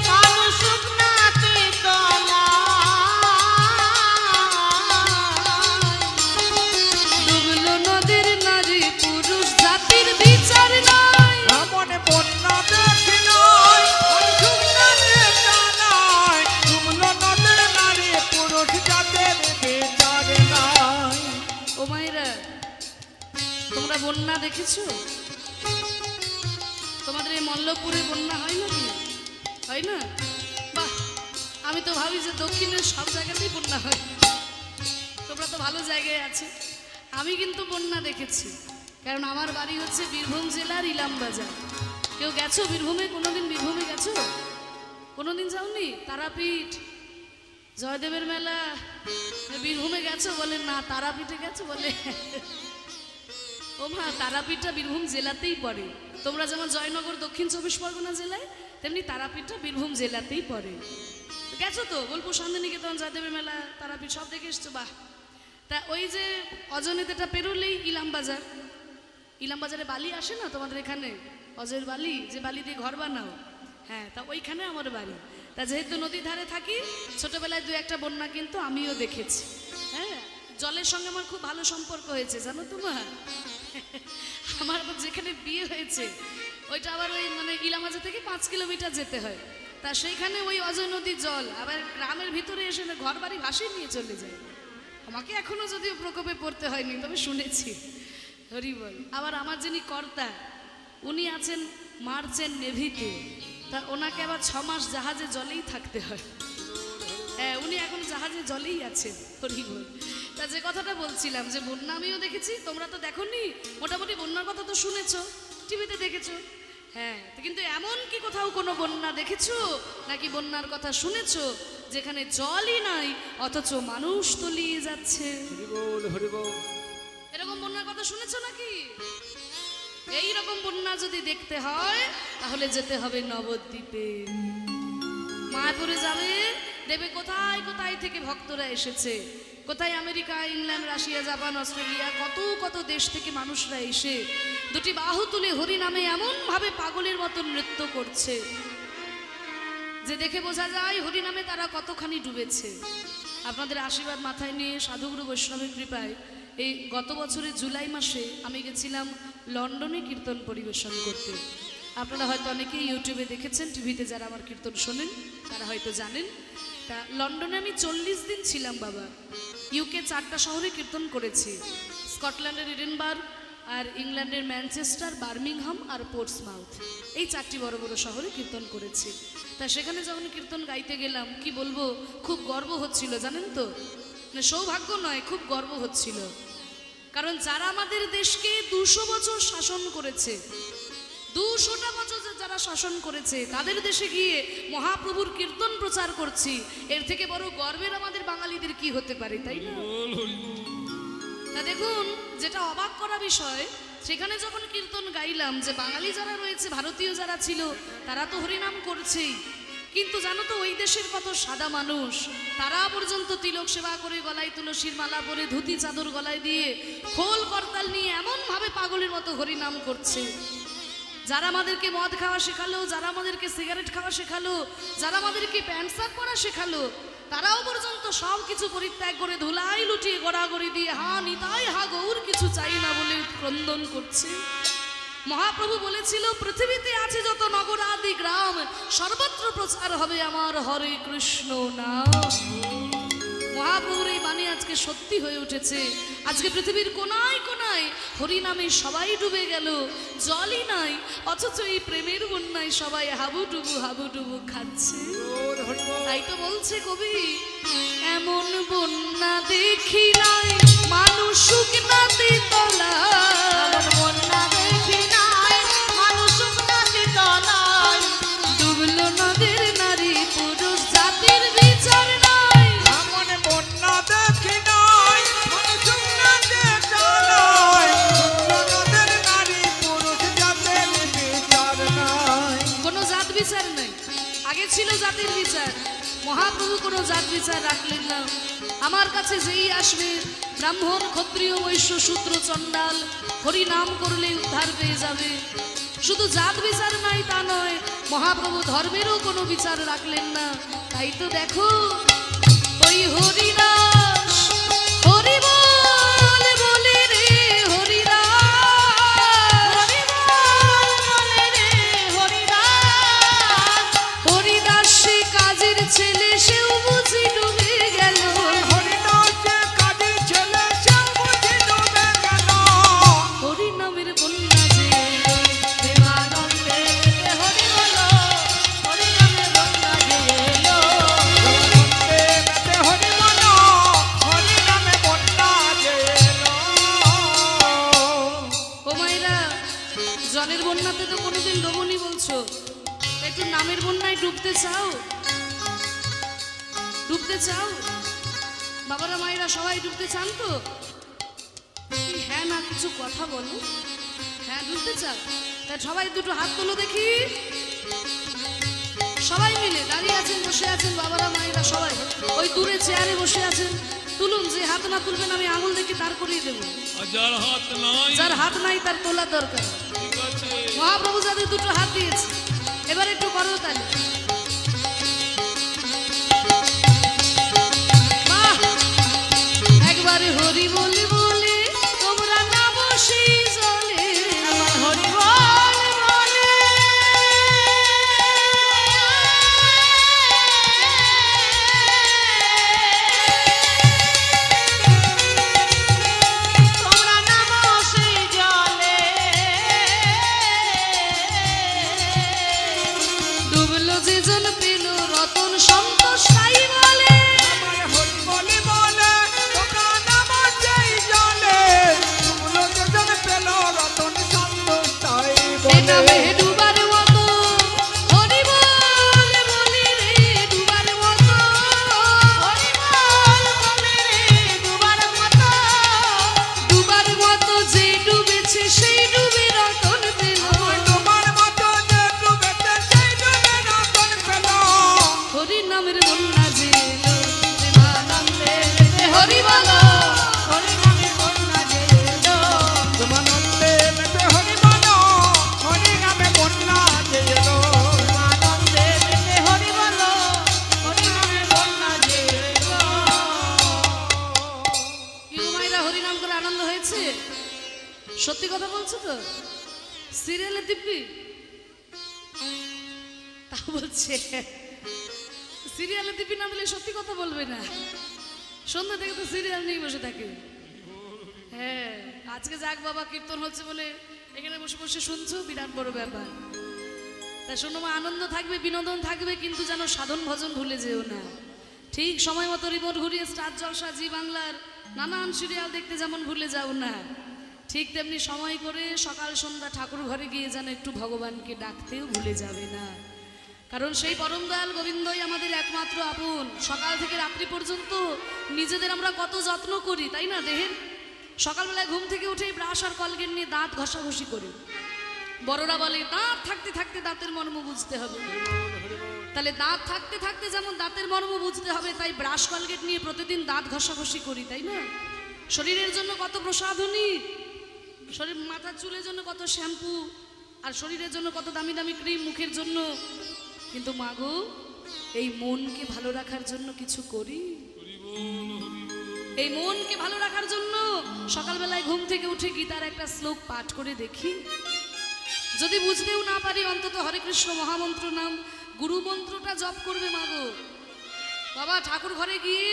মানুষ শুকনাতে তলায়। ডুবলো নদের নারী পুরুষ জাতির বিচার নাই, এমন বন্যা দেখি নাই, ওই শুকনাতে জানাই, ডুবলো নদের নারী পুরুষ জাতের বিচার নাই। ও মায়েরা, তোমরা বন্যা দেখেছো? তোমাদের এই মল্লপুরে বন্যা হয় নাকি? হয় না? বাহ, আমি তো ভাবি যে দক্ষিণের সব জায়গাতেই বন্যা হয়। তোমরা তো ভালো জায়গায় আছো। আমি কিন্তু বন্যা দেখেছি, কারণ আমার বাড়ি হচ্ছে বীরভূম জেলার ইলামবাজার। কেউ গেছো বীরভূমে? কোনোদিন বীরভূমে গেছো? কোনোদিন যাওনি? তারাপীঠ, জয়দেবের মেলা, বীরভূমে গেছো? বলে না। তারাপীঠে গেছো? বলে ও মা, তারাপীঠটা বীরভূম জেলাতেই পড়ে। তোমরা যেমন জয়নগর দক্ষিণ 24 পরগনা জেলায়, তেমনি তারাপীঠটা বীরভূম জেলাতেই পড়ে। গেছো তো? বোলপুর শান্তিনিকেতন, জয়দেবের মেলা, তারাপীঠ সব দেখে এসছো? বাহ। তা ওই যে অজনেতেটা পেরোলেই ইলামবাজার, ইলামবাজারে বালি আসে না তোমাদের এখানে? অজয়ের বালি, যে বালি দিয়ে ঘর বানাও, হ্যাঁ, তা ওইখানে আমার বাড়ি। তা যেহেতু নদীর ধারে থাকি, ছোটবেলায় দু একটা বন্যা কিন্তু আমিও দেখেছি। হ্যাঁ, জলের সঙ্গে আমার খুব ভালো সম্পর্ক হয়েছে জানো তোমার। আমার আবার যেখানে বিয়ে হয়েছে ওইটা আবার ওই মানে ইলামবাজার থেকে 5 কিলোমিটার যেতে হয়। তা সেইখানে ওই অজয় নদীর জল আবার গ্রামের ভিতরে এসে না ঘর বাড়ি ভাসিয়ে নিয়ে চলে যায়। আমাকে এখনো যদিও প্রকোপে পড়তে হয়নি, তবে শুনেছি। হরি বল। আবার আমার যিনি কর্তা, উনি আছেন মার্চেন্ট নেভিতে, তা ওনাকে আবার 6 মাস জাহাজে জলেই থাকতে হয়। হ্যাঁ, উনি এখন জাহাজে জলেই আছেন। হরি বল। তা যে কথাটা বলছিলাম যে বন্যা আমিও দেখেছি, তোমরা তো দেখোনি, মোটামুটি বন্যার কথা তো শুনেছো, টিভিতে দেখেছো। হ্যাঁ, তো কিন্তু এমন কি কোথাও কোনো বন্যা দেখেছো নাকি বন্যার কথা শুনেছো যেখানে জলই নাই অথচ মানুষ তলিয়ে যাচ্ছে? হরি বল, হরি বল। এরকম বন্যার কথা শুনেছো নাকি? এই রকম বন্যা যদি দেখতে হয় তাহলে যেতে হবে নবদ্বীপে। মায়াপুরে যাবে, দেবে কোথায় কোথায় থেকে ভক্তরা এসেছে, কোথায় America, England, Russia, Japan, Australia, কত কত দেশ থেকে মানুষরা এসে দুটি বাহু তুলে হরি নামে এমন ভাবে পাগলের মতো নৃত্য করছে যে দেখে বোঝা যায় হরি নামে তারা কতখানি ডুবেছে। আপনাদের আশীর্বাদ মাথায় নিয়ে সাধুগুরু বৈষ্ণবের কৃপায় এই গত বছরের জুলাই মাসে আমি গেছিলাম লন্ডনে কীর্তন পরিবেশন করতে। আপনারা হয়তো অনেকেই ইউটিউবে দেখেছেন, টিভিতে যারা আমার কীর্তন শোনেন তারা হয়তো জানেন। তা লন্ডনে আমি 40 দিন ছিলাম বাবা। ইউকে 4টা শহরে কীর্তন করেছি, স্কটল্যান্ডের এডিনবার্গ, আর ইংল্যান্ডের ম্যানচেস্টার, বার্মিংহাম আর পোর্টসমাউথ, এই 4টি বড় বড় শহরে কীর্তন করেছি। তা সেখানে যখন কীর্তন গাইতে গেলাম, কি বলবো, খুব গর্ব হচ্ছিল জানেন তো, মানে সৌভাগ্য নয়, খুব গর্ব হচ্ছিল। কারণ যারা আমাদের দেশকে 200 বছর শাসন করেছে, 200টা বছর যারা শাসন করেছে, তাদের দেশে গিয়ে মহাপ্রভুর কীর্তন প্রচার করছি, এর থেকে বড় গর্বের আমাদের বাঙালিদের কি হতে পারে, তাই না? বল হরি বল। তা দেখুন, যেটা অবাক করা বিষয়, সেখানে যখন কীর্তন গাইলাম, যে বাঙালি যারা রয়েছে, ভারতীয় যারা ছিল, তারা তো হরিনাম করছেই, কিন্তু জানো তো ওই দেশের কত সাদা মানুষ, তারা পর্যন্ত তিলক সেবা করে, গলায় তুলসীর মালা পরে, ধুতি চাদর গলায় দিয়ে, খোল করতাল নিয়ে এমন ভাবে পাগলের মতো হরিনাম করছে। যারা আমাদেরকে মদ খাওয়া শেখালো, যারা আমাদেরকে সিগারেট খাওয়া শেখালো, যারা আমাদেরকে প্যান্ট শার্ট পরা শেখালো, তারাও পর্যন্ত সব কিছু পরিত্যাগ করে ধুলাই লুটিয়ে গড়াগড়ি দিয়ে হা নিতাই হা গৌর কিছু চাই না বলে ক্রন্দন করছে। মহাপ্রভু বলেছিল, পৃথিবীতে আছে যত নগর আদি গ্রাম, সর্বত্র প্রচার হবে আমার হরে কৃষ্ণ নাম। মহাপ্রভুর এই বাণী আজকে সত্যি হয়ে উঠেছে। আজকে পৃথিবীর কোনায় কোনায় হরি নামে সবাই ডুবে গেল, জলই নাই, অথচ এই প্রেমের বন্যায় সবাই হাবুডুবু খাচ্ছে। তাই তো বলছে কবি, এমন বন্যা দেখি নাই মানুষ শুকনাতে তলা, এমন বন্যা দেখি নাই মানুষ শুকনাতে তলায়, ডুবলো নদের নারী পুরুষ জাতির বিচার নাই। এমন বন্যা দেখি নাই মানুষ নাচে চালায়, নদের নারী পুরুষ জাতের বিচার নাই। কোনো জাত বিচার নাই, আগে ছিল জাতির বিচার। মহাপ্রভু কোনো জাত বিচার রাখলেন না। আমার কাছে যেই আসবে, ব্রাহ্মণ, ক্ষত্রিয়, বৈশ্য, শূদ্র, চণ্ডাল, হরি নাম করলে উদ্ধার পেয়ে যাবে। শুধু জাত বিচার নাই তা নয়, মহাপ্রভু ধর্মেরও কোনো বিচার রাখলেন না। তাই তো দেখো, ওই হরিদাস হরি বল বলে রে, হরিদাস বলে রে হরিদাস, হরিদাস সে কাজের ছেলে, সেও বুঝি ডুবে গেল। হরিদাসে কাজের ছেলে সেও বুঝি ডুবে গেল। হরি নামের বন্যা যে প্রেমানন্দে মেতে হরি বলো, হরি নামে বন্যা যে এলো। প্রেমানন্দে মেতে হরি বলো, হরি নামে বন্যা যে এলো। ও মায়েরা, জলের বন্যাতে তো কোনোদিন ডোবনি বলছো, একটু নামের বন্যায় ডুবতে চাও? ডুবতে চাও? বাবারা মায়েরা সবাই ডুবতে চান তো? কি হ্যাঁ না কিছু কথা বলো। হ্যাঁ, ডুবতে চাও? তা সবাই দুটো হাত তোলো দেখি। সবাই মিলে দাঁড়িয়ে আছেন, বসে আছেন, বাবারা মায়েরা সবাই ওই দূরে চেয়ারে বসে আছেন, তুলুন। যে হাত না তুলবেন আমি আঙুল দেখে দাঁড় করিয়ে দেবো। আর যার হাত নাই, যার হাত নাই তার তোলা দরকার। ঠিক আছে, মহাপ্রভু যাদের দুটো হাত দিয়েছে, এবার একটু করো তাহলে। বাহ! একবারে হরি বলে বলে তোমরা নামো সেই জলে, আমার হরি বল বলে তোমরা নামো সেই জলে, ডুবলো যে সিরিয়ালে দিব্যি তা বলছে সিরিয়ালে দিব্যি না দিলে সত্যি কথা বলবে না। সন্ধ্যা থেকে তো সিরিয়াল নিয়ে বসে থাকে। হ্যাঁ, আজকে যাক বাবা কীর্তন হচ্ছে বলে এখানে বসে বসে শুনছো, বিরাট বড় ব্যাপার। তা শোনো মা, আনন্দ থাকবে, বিনোদন থাকবে, কিন্তু যেন সাধন ভজন ভুলে যেও না। ঠিক সময় মতো রিমোট ঘুরিয়ে স্টার জলসা, জি বাংলার নানান সিরিয়াল দেখতে যেমন ভুলে যাও না, ঠিক তেমনি সময় করে সকাল সন্ধ্যা ঠাকুর ঘরে গিয়ে যেন একটু ভগবানকে ডাকতেও ভুলে যাবে না। কারণ সেই পরম দয়াল গোবিন্দই আমাদের একমাত্র আপন। সকাল থেকে রাত্রি পর্যন্ত নিজেদের আমরা কত যত্ন করি, তাই না? দেহের সকালবেলায় ঘুম থেকে উঠেই ব্রাশ আর কলগেট নিয়ে দাঁত ঘষাঘষি করি। বড়রা বলে দাঁত থাকতে থাকতে দাঁতের মর্ম বুঝতে হবে। তাহলে দাঁত থাকতে থাকতে যেমন দাঁতের মর্ম বুঝতে হবে, তাই ব্রাশ কলগেট নিয়ে প্রতিদিন দাঁত ঘষাঘষি করি, তাই না? শরীরের জন্য কত প্রসাধনী, শরীর মাথার চুলের জন্য কত শ্যাম্পু, আর শরীরের জন্য কত দামি দামি ক্রিম মুখের জন্য। কিন্তু মাগো, এই মনকে ভালো রাখার জন্য কিছু করি? এই মনকে ভালো রাখার জন্য সকালবেলায় ঘুম থেকে উঠে গীতার একটা শ্লোক পাঠ করে দেখি। যদি বুঝতেও না পারি, অন্তত হরে কৃষ্ণ মহামন্ত্র নাম গুরু মন্ত্রটা জপ করবে মাগো। বাবা, ঠাকুর ঘরে গিয়ে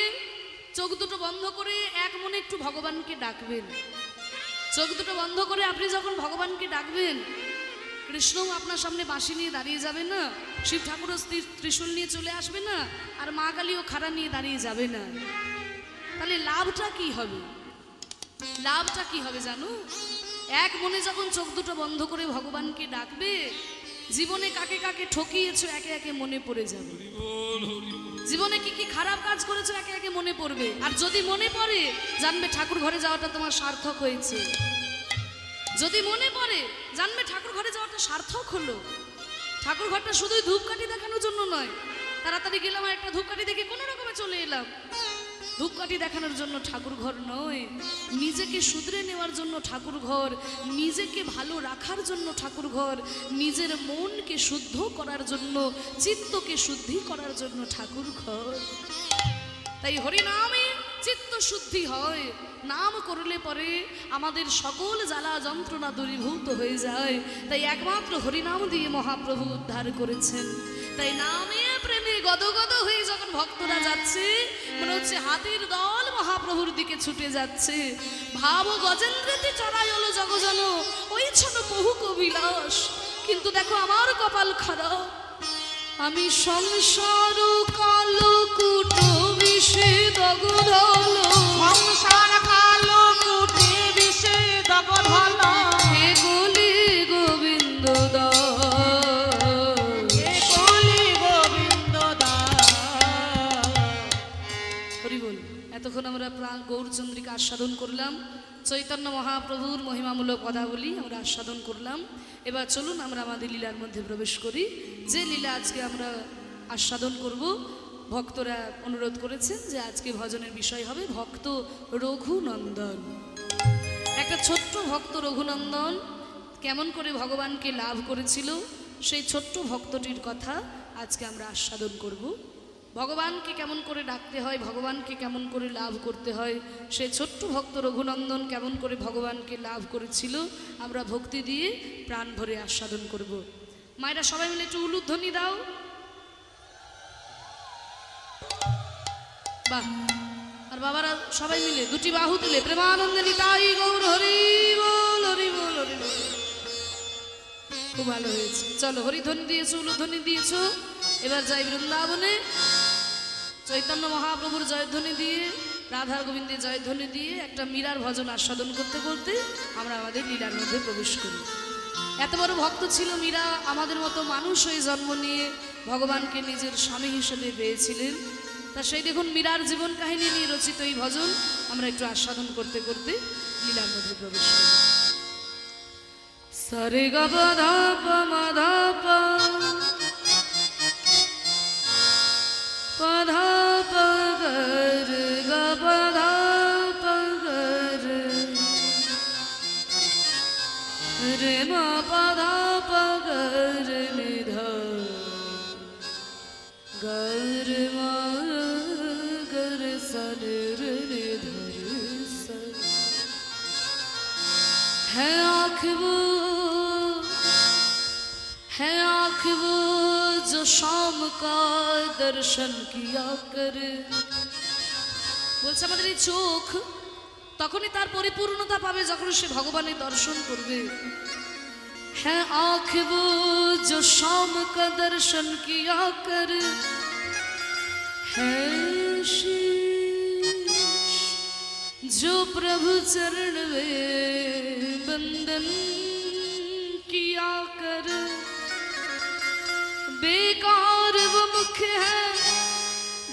চোখ দুটো বন্ধ করে এক মনে একটু ভগবানকে ডাকবেন। চোখ দুটো বন্ধ করে আপনি যখন ভগবানকে ডাকবেন, কৃষ্ণও আপনার সামনে বাঁশি নিয়ে দাঁড়িয়ে যাবে না, শিব ঠাকুরও ত্রিশূল নিয়ে চলে আসবে না, আর মা কালীও খাড়া নিয়ে দাঁড়িয়ে যাবে না। তাহলে লাভটা কি হবে? লাভটা কি হবে জানো? এক মনে যখন চোখ দুটো বন্ধ করে ভগবানকে ডাকবে, জীবনে কাকে কাকে ঠকিয়েছো একে একে মনে পড়ে যাবে। জীবনে কি কি খারাপ কাজ করেছো একে একে মনে পড়বে। আর যদি মনে পড়ে, জানবে ঠাকুর ঘরে যাওয়াটা তোমার সার্থক হয়েছে। যদি মনে পড়ে, জানবে ঠাকুর ঘরে যাওয়াটা সার্থক হলো। ঠাকুর ঘরটা শুধুই ধূপকাঠি দেখানোর জন্য নয়। তাড়াতাড়ি গেলাম আর একটা ধূপকাঠি দেখে কোনো রকমে চলে এলাম, ধূপকাঠি দেখানোর জন্য ঠাকুর ঘর নয়। নিজেকে শুধরে নেওয়ার জন্য ঠাকুর ঘর, নিজেকে ভালো রাখার জন্য ঠাকুর ঘর, নিজের মনকে শুদ্ধ করার জন্য, চিত্তকে শুদ্ধি করার জন্য ঠাকুর ঘর। তাই হরিনামে চিত্ত শুদ্ধি হয়। নাম করলে পরে আমাদের সকল জ্বালা যন্ত্রণা দূরীভূত হয়ে যায়। তাই একমাত্র হরিনাম দিয়ে মহাপ্রভু উদ্ধার করেছেন। তাই নামে প্রেমে গদগদ হয়ে যখন ভক্তরা যাচ্ছে, মনে হচ্ছে হাতির দল মহাপ্রভুর দিকে ছুটে যাচ্ছে। ভাব গজেন্দ্রেতে চড়াই হলো জগজন, ওই ছোট বহু কবিলাস। কিন্তু দেখো আমার কপাল খারাপ, আমি সংসার কালো কুটো বিষে দগ্ধ হলো। সংসার কালো কুটে বিষে দগ্ধ হলো। হে বলি গোবিন্দ দাস, হে বলি গোবিন্দ দাস। হরি বল। এতক্ষণ আমরা প্রাণ গৌরচন্দ্রিকা আস্বাদন করলাম, চৈতন্য মহাপ্রভুর মহিমামূলক পদাবলী আমরা আস্বাদন করলাম। এবার চলুন আমরা আমাদের লীলার মধ্যে প্রবেশ করি। যে লীলা আজকে আমরা আস্বাদন করব, ভক্তরা অনুরোধ করেছেন যে আজকে ভজনের বিষয় হবে ভক্ত রঘুনন্দন। একটা ছোট্ট ভক্ত রঘুনন্দন কেমন করে ভগবানকে লাভ করেছিল, সেই ছোট্ট ভক্তটির কথা আজকে আমরা আস্বাদন করব। ভগবানকে কেমন করে ডাকতে হয়, ভগবানকে কেমন করে লাভ করতে হয়, সেই ছোট্ট ভক্ত রঘুনন্দন কেমন করে ভগবানকে লাভ করেছিল, আমরা ভক্তি দিয়ে প্রাণ ভরে আস্বাদন করব। মায়েরা সবাই মিলে একটু উলুধ্বনি দাও। বাহ। আর বাবারা সবাই মিলে দুটি বাহু তুলে প্রেমানন্দে নিতাই গৌর হরি বল, হরি বল, হরি বল। খুব ভালো হয়েছে। চলো, হরিধ্বনি দিয়েছো, উলুধ্বনি দিয়েছো, এবার যাই বৃন্দাবনে। চৈতন্য মহাপ্রভুর জয়ধ্বনি দিয়ে, রাধা গোবিন্দের জয়ধ্বনি দিয়ে একটা মীরার ভজন আস্বাদন করতে করতে আমরা আমাদের লীলার মধ্যে প্রবেশ করি। এত বড় ভক্ত ছিল মীরা, আমাদের মতো মানুষ হয়ে জন্ম নিয়ে ভগবানকে নিজের স্বামী হিসেবে পেয়েছিলেন। তা সেই দেখুন মীরার জীবন কাহিনী নিয়ে রচিত এই ভজন আমরা একটু আস্বাদন করতে করতে লীলার মধ্যে প্রবেশ করি। সারে গা পা ধা পা মা ধা পা, পা ধা পা গা রে গা পা ধা পা গা রে, রে মা পা ধা পা গা রে নি ধা, গা রে মা গা রে সা রে নি ধা রে সা। হ্যাঁ আঁখবো आँख वो जो शाम का दर्शन किया करे বলছে আমাদের এই চোখ তখনই তার পরিপূর্ণতা পাবে যখন সে ভগবানের দর্শন করবে হ্যাঁ आँख वो जो शाम का दर्शन किया कर है शीश जो प्रभु चरण में बंदन किया कर बेकार वो मुख है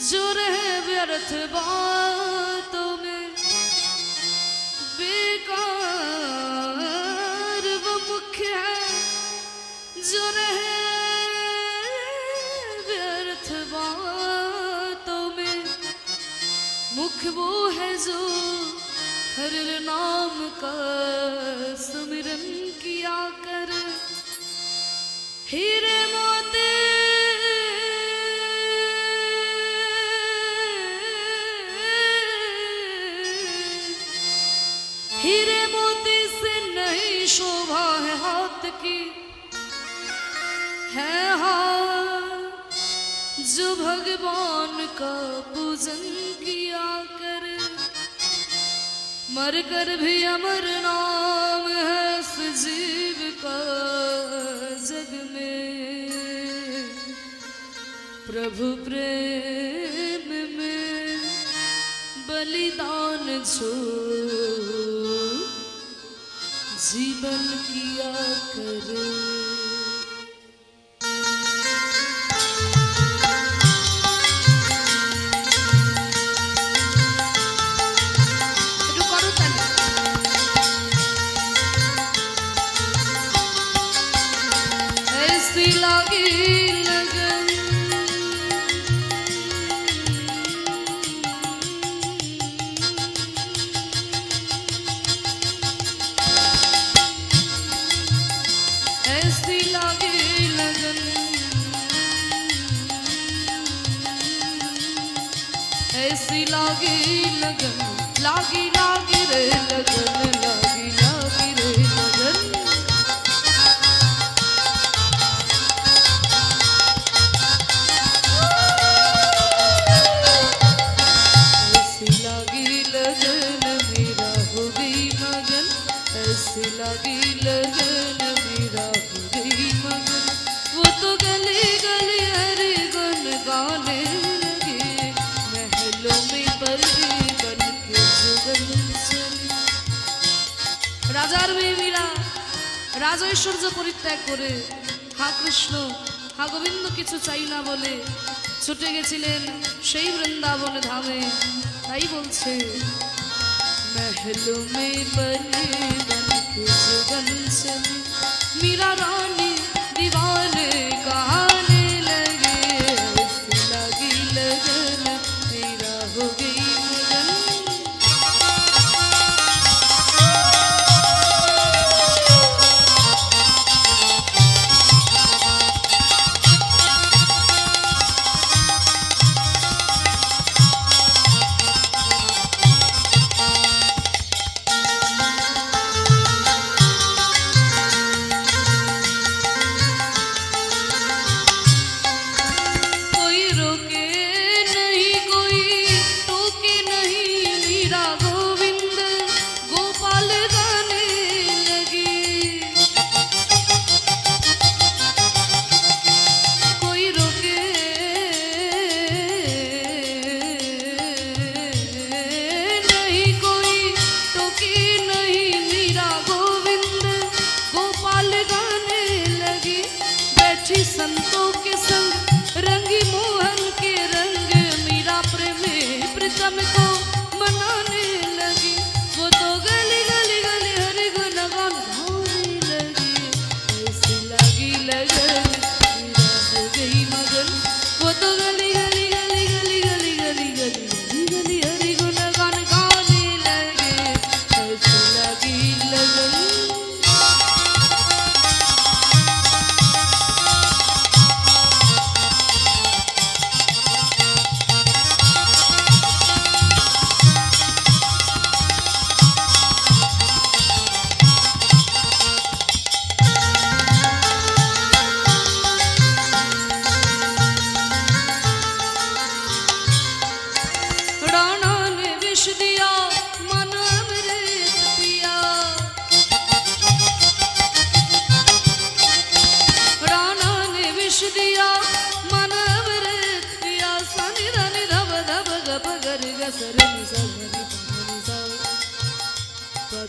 जो रहे व्यर्थ बातों में बेकार वो मुख है जो रहे व्यर्थ बातों में मुख वो है जो हर नाम का सुमिरन किया कर हीरे मोती हीरे मोती से नहीं शोभा है हाथ की है हाथ जो भगवान का पूजन किया कर मर कर भी अमर नाम है सजीव का जग में प्रभु प्रेम में बलिदान जो जीवन किया करे ऐसी लगी लगन ऐसी लगी लगन ऐसी लगी लगन लागी लागी रे लगन लागी लागी रे लगन ऐसी लगी लगन मेरा हो गई मगन ऐसी लगी लगन मेरा हो गई मगन वो तो गली गली हरि गुन गाने लगे महलों में परवी बन के जुगन चली রাজার মেয়ে মীরা রাজৈশ্বর্য পরিত্যাগ করে হা কৃষ্ণ হা গোবিন্দ কিছু চাই না বলে ছুটে গেছিলেন সেই বৃন্দাবন ধামে তাই বলছে महलों में बने बन के जुगन चली मीरा रानी दीवाने कहाने लगे ऐसी लगी लगन मेरा हो गई मगन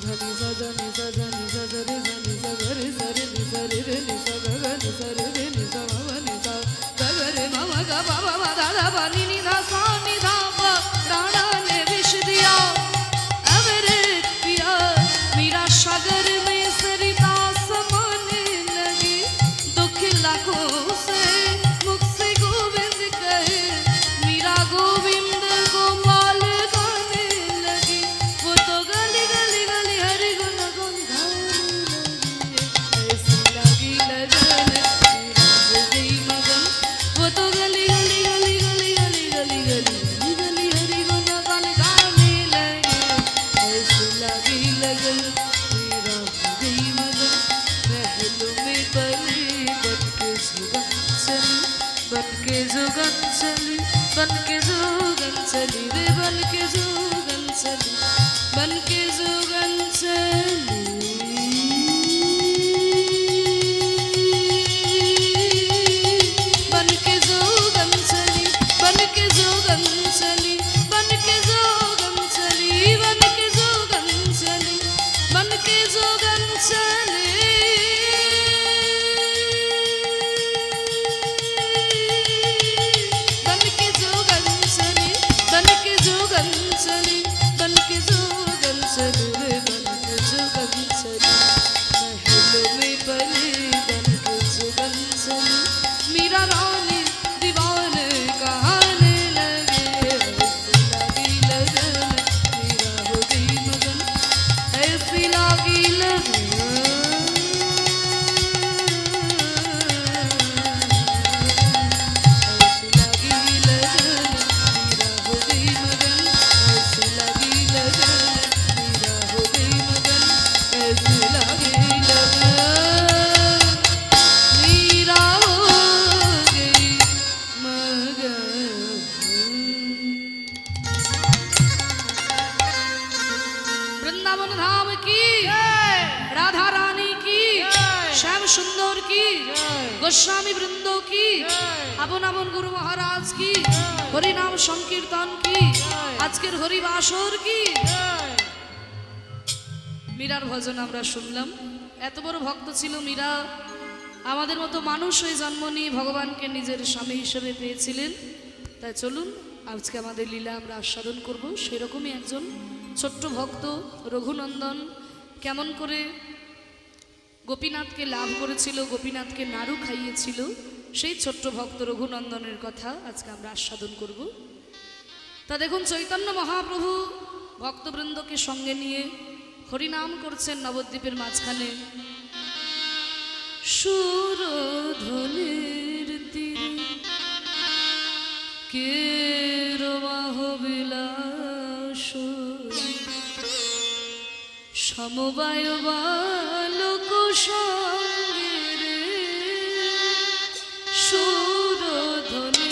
ধনি সা ধনি সা ধনি সা ধরে ধনি সা ধরে সরে নি সরে রে নি সা গা গা নি সরে রে নি সা মা মা নি সা গা গা রে মা মা গা বা বা মা দা দা বা নি নি ধা সা নি ধা পা राणा ने विष दिया अमृत पिया मीरा सागर में सरिता समाने लगी दुख लाखों से मुख से गोविंद कहे मीरा गोविंद गोपाल गाने लगी वो तो गली गली गली हरि गुण गुण गाने लगी ऐसी लगी लगन मीरा हो गई मगन वो तो गली गली गली गली गली गली गली गली हरि गुण गान गाने लगे ऐसी लगी लगन मीरा हो गई मगन महलों में पली बन के जुगन चली बन के जुगन चली रे बन के जुगन चली बन के जुगन चली बन के जुगन चली बन के जुगन चली बन के जुगन चली बन के जुगन चली बन के जुगन चली बन के जोगन चली बन के जोगन चली बन के जोगन चली रे बन के जोगन चली महलों में पली बन के जोगन चली मीरा रानी दीवाने कहाने लगे ऐसी लगी लगन मीरा हो गई मगन ऐसी लगी लगन ऐसी लगी लगन मीरा हो गई मगन ऐसी लगी लगन मीरा हो गई मगन ऐसी लगी लगन मीरा हो गई मगन। वृंदावन धाम की राधा रानी की श्याम सुंदर की गोस्वामी वृंदों की আপন আপন গুরু মহারাজ কি হরি নাম সংকীর্তন কি আজকের হরি বাসর কি মীরার ভজন আমরা শুনলাম। এত বড় ভক্ত ছিল মীরা, আমাদের মতো মানুষ হয়ে জন্ম নিয়ে ভগবানকে নিজের স্বামী হিসেবে পেয়েছিলেন। তাই চলুন আজকে আমাদের লীলা আমরা আস্বাদন করব। সেরকমই একজন ছোট্ট ভক্ত রঘুনন্দন কেমন করে গোপীনাথকে লাভ করেছিল, গোপীনাথকে নাড়ু খাইয়েছিল, সেই ছোট্ট ভক্ত রঘুনন্দনের কথা আজকে আমরা আস্বাদন করব। তা দেখুন চৈতন্য মহাপ্রভু ভক্তবৃন্দকে সঙ্গে নিয়ে হরিনাম করছেন নবদ্বীপের মাঝখানে। সুরধনের তীরে কে রমাহ বিলাস সমবায় বালক সঙ্গে রে সুরধনে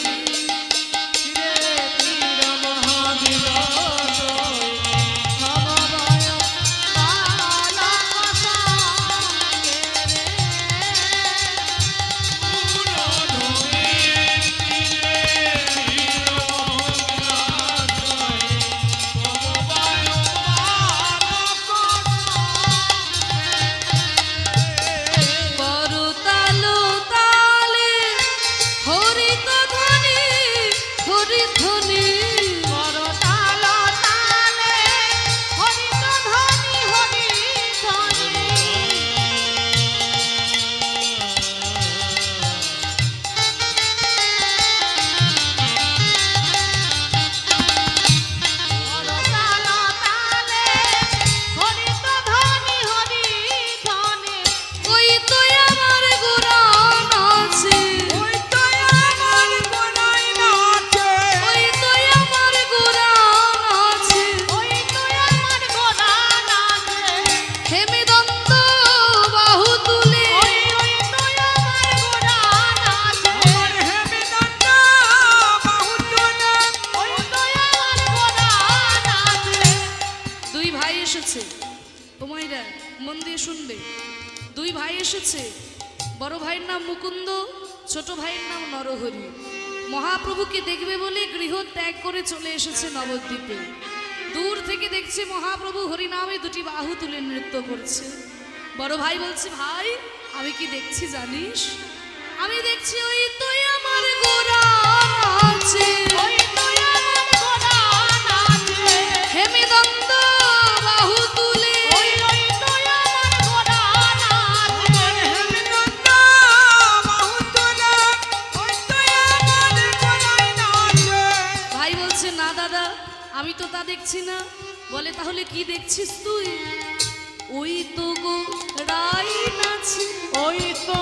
বড় ভাইয়ের নাম মুকুন্দ, ছোট ভাইয়ের নাম নরহরি। মহাপ্রভুকে দেখবে বলে গৃহ ত্যাগ করে চলে এসেছে নবদ্বীপে। দূর থেকে দেখছে মহাপ্রভু হরিনামে দুটি বাহু তুলে নৃত্য করছে। বড় ভাই বলছে, ভাই আমি কি দেখছি জানিস? আমি দেখছি ওই তুই আমার গোরা আছে, ওই তুই আমার গোরা নাচে, হেমেদন্দ বাহু তুলে, ওই তুই আমার গোরা নাচে, হেমনন্দ বাহু তুলে, ওই তুই আমার গলায় নাচে। ভাই বলছে, না দাদা আমি তো তা দেখছি না। বলে, তাহলে কি দেখছিস তুই? ওই তো গো রাই নাচে, ওই তো